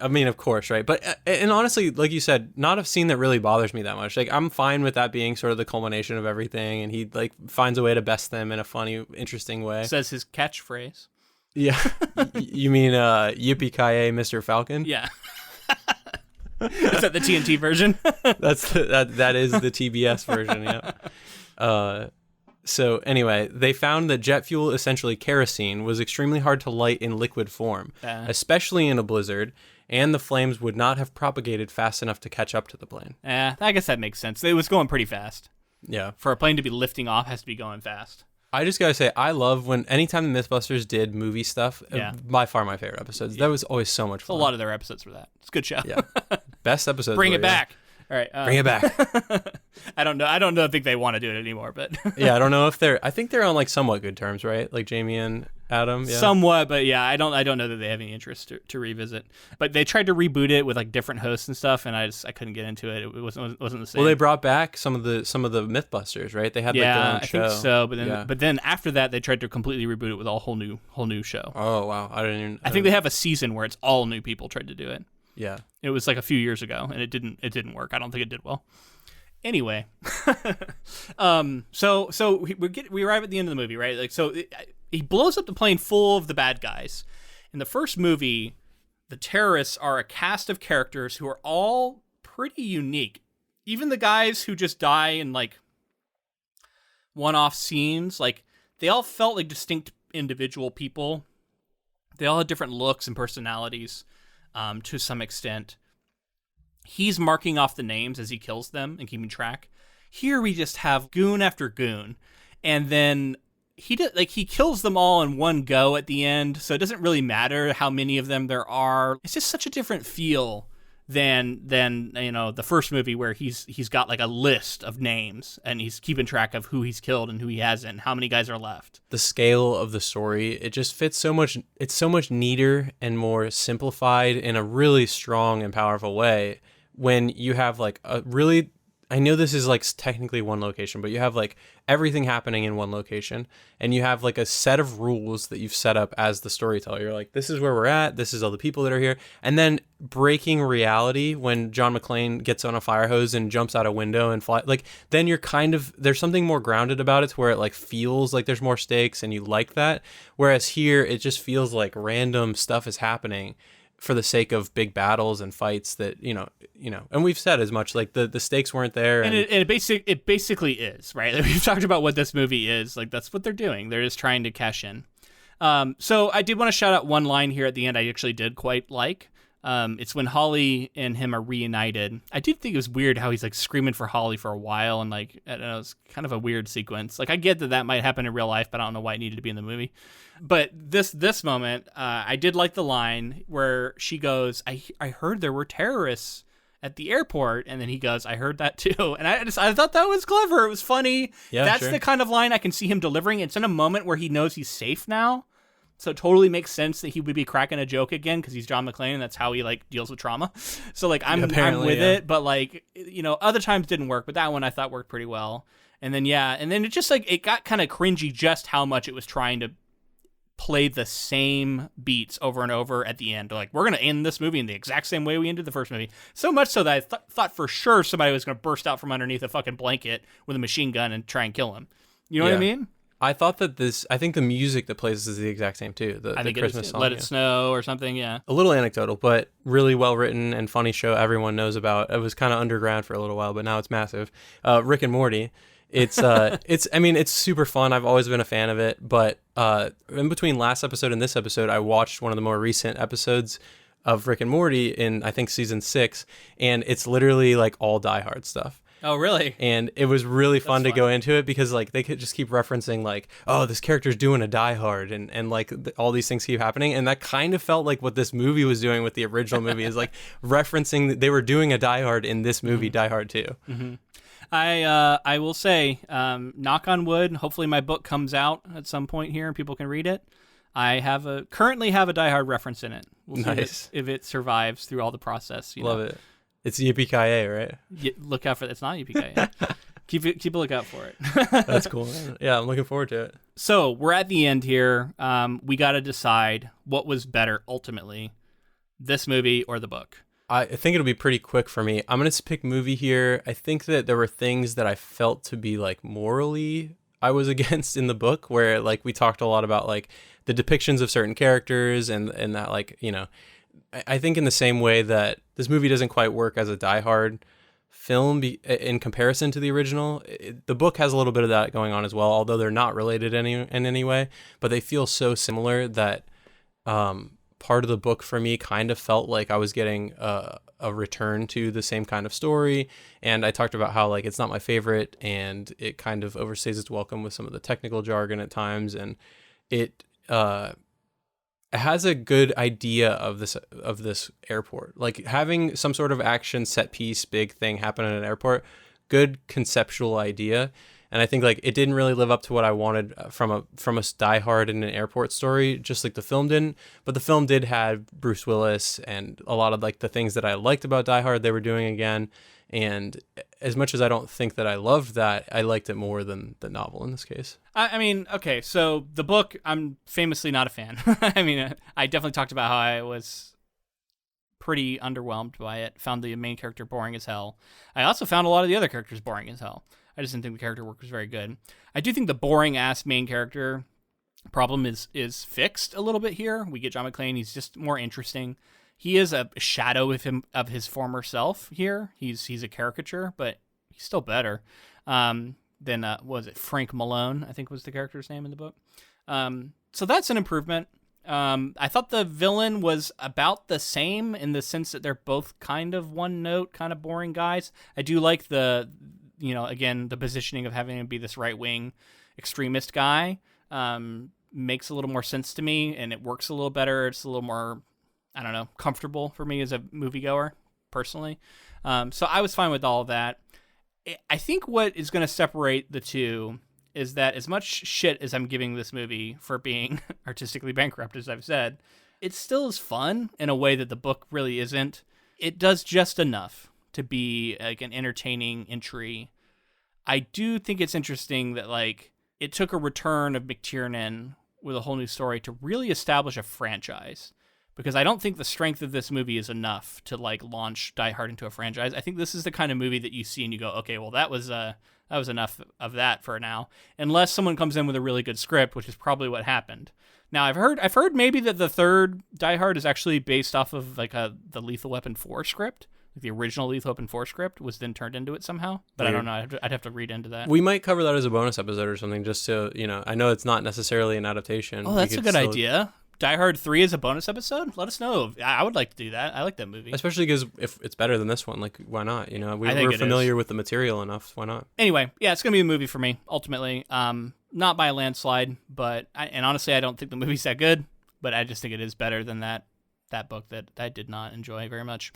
I mean, of course, right? But, and honestly, like you said, not a scene that really bothers me that much. Like, I'm fine with that being sort of the culmination of everything, and he, like, finds a way to best them in a funny, interesting way. Says his catchphrase. Yeah. You mean, Yippee Mr. Falcon? Yeah. Is that the TNT version? That is the TBS version, yeah. So anyway, they found that jet fuel, essentially kerosene, was extremely hard to light in liquid form, especially in a blizzard, and the flames would not have propagated fast enough to catch up to the plane. I guess that makes sense. It was going pretty fast. Yeah. For a plane to be lifting off, it has to be going fast. I just gotta say, I love anytime the Mythbusters did movie stuff, by far my favorite episodes. That was always so much fun. A lot of their episodes were that. It's a good show. Yeah. Best episodes. Bring it back. All right. Bring it back. I don't know. I think they want to do it anymore, but yeah, I don't know if I think they're on like somewhat good terms, right? Like Jamie and Adam. Yeah. Somewhat, but yeah, I don't know that they have any interest to revisit. But they tried to reboot it with like different hosts and stuff, and I couldn't get into it. It wasn't the same. Well, they brought back some of the Mythbusters, right? They had like their own show. I think so. But then after that, they tried to completely reboot it with a whole new show. Oh wow, I think they have a season where it's all new people tried to do it. Yeah. It was like a few years ago, and it didn't work. I don't think it did well. Anyway, so we arrive at the end of the movie, right? Like, so he blows up the plane full of the bad guys. In the first movie, the terrorists are a cast of characters who are all pretty unique. Even the guys who just die in like one-off scenes, like they all felt like distinct individual people. They all had different looks and personalities. To some extent, he's marking off the names as he kills them and keeping track. Here we just have goon after goon, and then he kills them all in one go at the end. So it doesn't really matter how many of them there are. It's just such a different feel than the first movie where he's got like a list of names and he's keeping track of who he's killed and who he hasn't, and how many guys are left. The scale of the story, it just fits so much. It's so much neater and more simplified in a really strong and powerful way when you have like a really, I know this is like technically one location, but you have like everything happening in one location, and you have like a set of rules that you've set up as the storyteller. You're like, this is where we're at, this is all the people that are here, and then breaking reality when John McClane gets on a fire hose and jumps out a window and fly, like then you're kind of, there's something more grounded about it to where it like feels like there's more stakes and you like that. Whereas here it just feels like random stuff is happening for the sake of big battles and fights that, you know, and we've said as much, like the stakes weren't there. And it basically is, right? Like, we've talked about what this movie is. Like, that's what they're doing. They're just trying to cash in. So I did want to shout out one line here at the end I actually did quite like. It's when Holly and him are reunited. I did think it was weird how he's like screaming for Holly for a while, and like, I don't know, it's kind of a weird sequence. Like, I get that might happen in real life, but I don't know why it needed to be in the movie. But this moment, I did like the line where she goes, I heard there were terrorists at the airport, and then he goes, I heard that too. And I thought that was clever. It was funny. Yeah, that's sure. The kind of line I can see him delivering. It's in a moment where he knows he's safe now. So it totally makes sense that he would be cracking a joke again because he's John McClane and that's how he like deals with trauma. So like I'm with it, but like, you know, other times didn't work, but that one I thought worked pretty well. And then it just like it got kind of cringy just how much it was trying to play the same beats over and over at the end. Like, we're going to end this movie in the exact same way we ended the first movie. So much so that I thought for sure somebody was going to burst out from underneath a fucking blanket with a machine gun and try and kill him. You know what I mean? I thought that I think the music that plays is the exact same too. I think Christmas song. Let It Snow or something, yeah. A little anecdotal, but really well written and funny show everyone knows about. It was kind of underground for a little while, but now it's massive. Rick and Morty. It's it's super fun. I've always been a fan of it, but in between last episode and this episode, I watched one of the more recent episodes of Rick and Morty in, I think, season 6, and it's literally like all Die Hard stuff. Oh, really? And it was really fun to go into it because like they could just keep referencing like, oh, this character's doing a Die Hard, and like all these things keep happening, and that kind of felt like what this movie was doing with the original movie is like referencing they were doing a Die Hard in this movie, Die Hard 2. Mm-hmm. I will say, knock on wood, hopefully my book comes out at some point here and people can read it. I currently have a Die Hard reference in it. We'll see if it survives through all the process. Love it. It's Yippee-ki-yay, right? Look out for it. It's not Yippee-ki-yay. keep a lookout for it. That's cool. Yeah, I'm looking forward to it. So we're at the end here. We got to decide what was better ultimately, this movie or the book. I think it'll be pretty quick for me. I'm going to pick movie here. I think that there were things that I felt to be like morally I was against in the book, where like we talked a lot about like the depictions of certain characters and that like, you know, I think in the same way that this movie doesn't quite work as a Die Hard film in comparison to the original, the book has a little bit of that going on as well, although they're not related in any way, but they feel so similar that part of the book for me kind of felt like I was getting a return to the same kind of story. And I talked about how like it's not my favorite and it kind of overstays its welcome with some of the technical jargon at times, and it has a good idea of this airport, like having some sort of action set piece big thing happen at an airport, good conceptual idea. And I think like it didn't really live up to what I wanted from a Die Hard in an airport story, just like the film didn't. But the film did have Bruce Willis and a lot of like the things that I liked about Die Hard they were doing again. And as much as I don't think that I loved that, I liked it more than the novel in this case. I mean, okay, so the book, I'm famously not a fan. I mean, I definitely talked about how I was pretty underwhelmed by it, found the main character boring as hell. I also found a lot of the other characters boring as hell. I just didn't think the character work was very good. I do think the boring-ass main character problem is fixed a little bit here. We get John McClane. He's just more interesting. He is a shadow of his former self here. He's a caricature, but he's still better than what was it, Frank Malone, I think was the character's name in the book. So that's an improvement. I thought the villain was about the same in the sense that they're both kind of one note, kind of boring guys. I do like again, the positioning of having him be this right-wing extremist guy makes a little more sense to me, and it works a little better. It's a little more, I don't know, comfortable for me as a moviegoer, personally. So I was fine with all of that. I think what is going to separate the two is that as much shit as I'm giving this movie for being artistically bankrupt, as I've said, it still is fun in a way that the book really isn't. It does just enough to be like an entertaining entry. I do think it's interesting that like it took a return of McTiernan with a whole new story to really establish a franchise, because I don't think the strength of this movie is enough to like launch Die Hard into a franchise. I think this is the kind of movie that you see and you go, okay, well that was enough of that for now, unless someone comes in with a really good script, which is probably what happened. Now I've heard maybe that the third Die Hard is actually based off of like the Lethal Weapon 4 script. Like the original Lethal Weapon 4 script was then turned into it somehow, but weird. I don't know. I'd have to read into that. We might cover that as a bonus episode or something, just to, I know it's not necessarily an adaptation. Oh, that's a good idea. Die Hard 3 is a bonus episode? Let us know. I would like to do that. I like that movie. Especially because if it's better than this one, like, why not? We're familiar with the material enough. Why not? Anyway, yeah, it's going to be a movie for me, ultimately. Not by a landslide, but and honestly, I don't think the movie's that good, but I just think it is better than that book that I did not enjoy very much.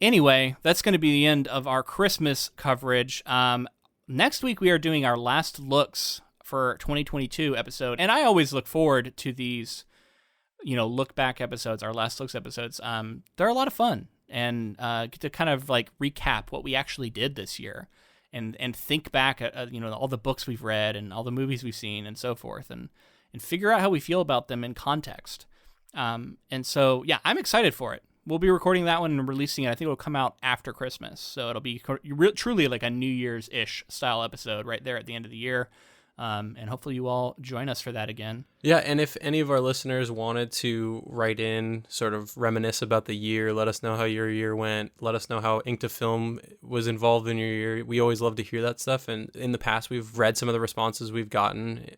Anyway, that's going to be the end of our Christmas coverage. Next week, we are doing our last looks for 2022 episode, and I always look forward to these look back episodes, our last looks episodes. They're a lot of fun, and get to kind of like recap what we actually did this year, and think back at all the books we've read and all the movies we've seen and so forth, and figure out how we feel about them in context. And so yeah, I'm excited for it. We'll be recording that one and releasing it. I think it'll come out after Christmas, so it'll be truly like a New Year's-ish style episode right there at the end of the year. And hopefully you all join us for that again. Yeah, and if any of our listeners wanted to write in, sort of reminisce about the year, let us know how your year went, let us know how Ink to Film was involved in your year. We always love to hear that stuff, and in the past we've read some of the responses we've gotten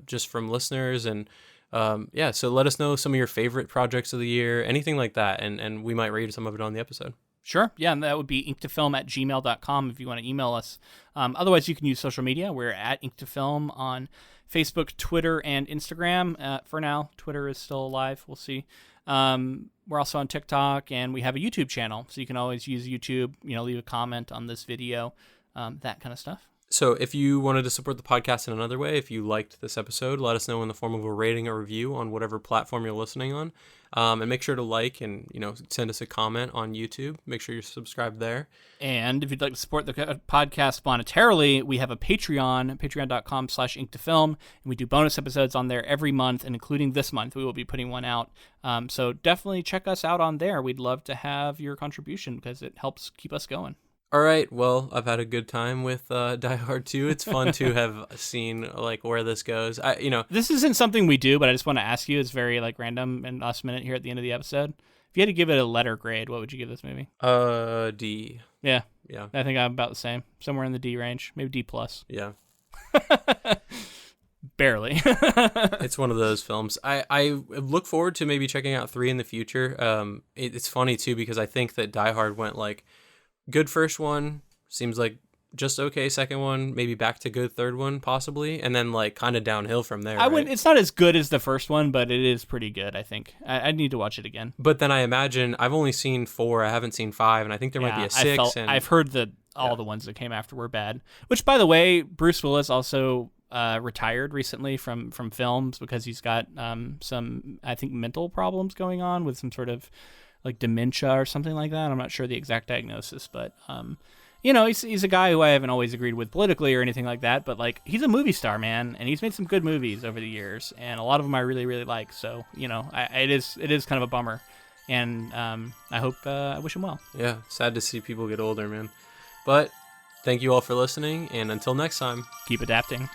just from listeners, and so let us know some of your favorite projects of the year, anything like that, and we might read some of it on the episode. Sure. Yeah, and that would be inktofilm@gmail.com if you want to email us. Otherwise, you can use social media. We're at Inktofilm on Facebook, Twitter, and Instagram. For now, Twitter is still alive. We'll see. We're also on TikTok, and we have a YouTube channel, so you can always use YouTube, leave a comment on this video, that kind of stuff. So if you wanted to support the podcast in another way, if you liked this episode, let us know in the form of a rating or review on whatever platform you're listening on. And make sure to like and, send us a comment on YouTube. Make sure you're subscribed there. And if you'd like to support the podcast monetarily, we have a Patreon, patreon.com/inktofilm, and we do bonus episodes on there every month, and including this month, we will be putting one out. So definitely check us out on there. We'd love to have your contribution because it helps keep us going. All right. Well, I've had a good time with Die Hard 2. It's fun to have seen where this goes. This isn't something we do, but I just want to ask you. It's very random and last minute here at the end of the episode. If you had to give it a letter grade, what would you give this movie? D. Yeah. Yeah. I think I'm about the same. Somewhere in the D range, maybe D+. Yeah. Barely. It's one of those films. I look forward to maybe checking out 3 in the future. It's funny too because I think that Die Hard went good first one, seems like just okay second one, maybe back to good third one possibly, and then kind of downhill from there. It's not as good as the first one, but it is pretty good, I think. I need to watch it again. But then I imagine I've only seen 4, I haven't seen 5, and I think there might be a 6. I've heard that all the ones that came after were bad. Which, by the way, Bruce Willis also retired recently from films because he's got some, I think, mental problems going on with some sort of dementia or something like that. I'm not sure the exact diagnosis, but he's a guy who I haven't always agreed with politically or anything like that, but he's a movie star, man, and he's made some good movies over the years, and a lot of them I really, really like. So it is kind of a bummer, and I wish him well. Yeah, sad to see people get older, man. But thank you all for listening, and until next time, keep adapting.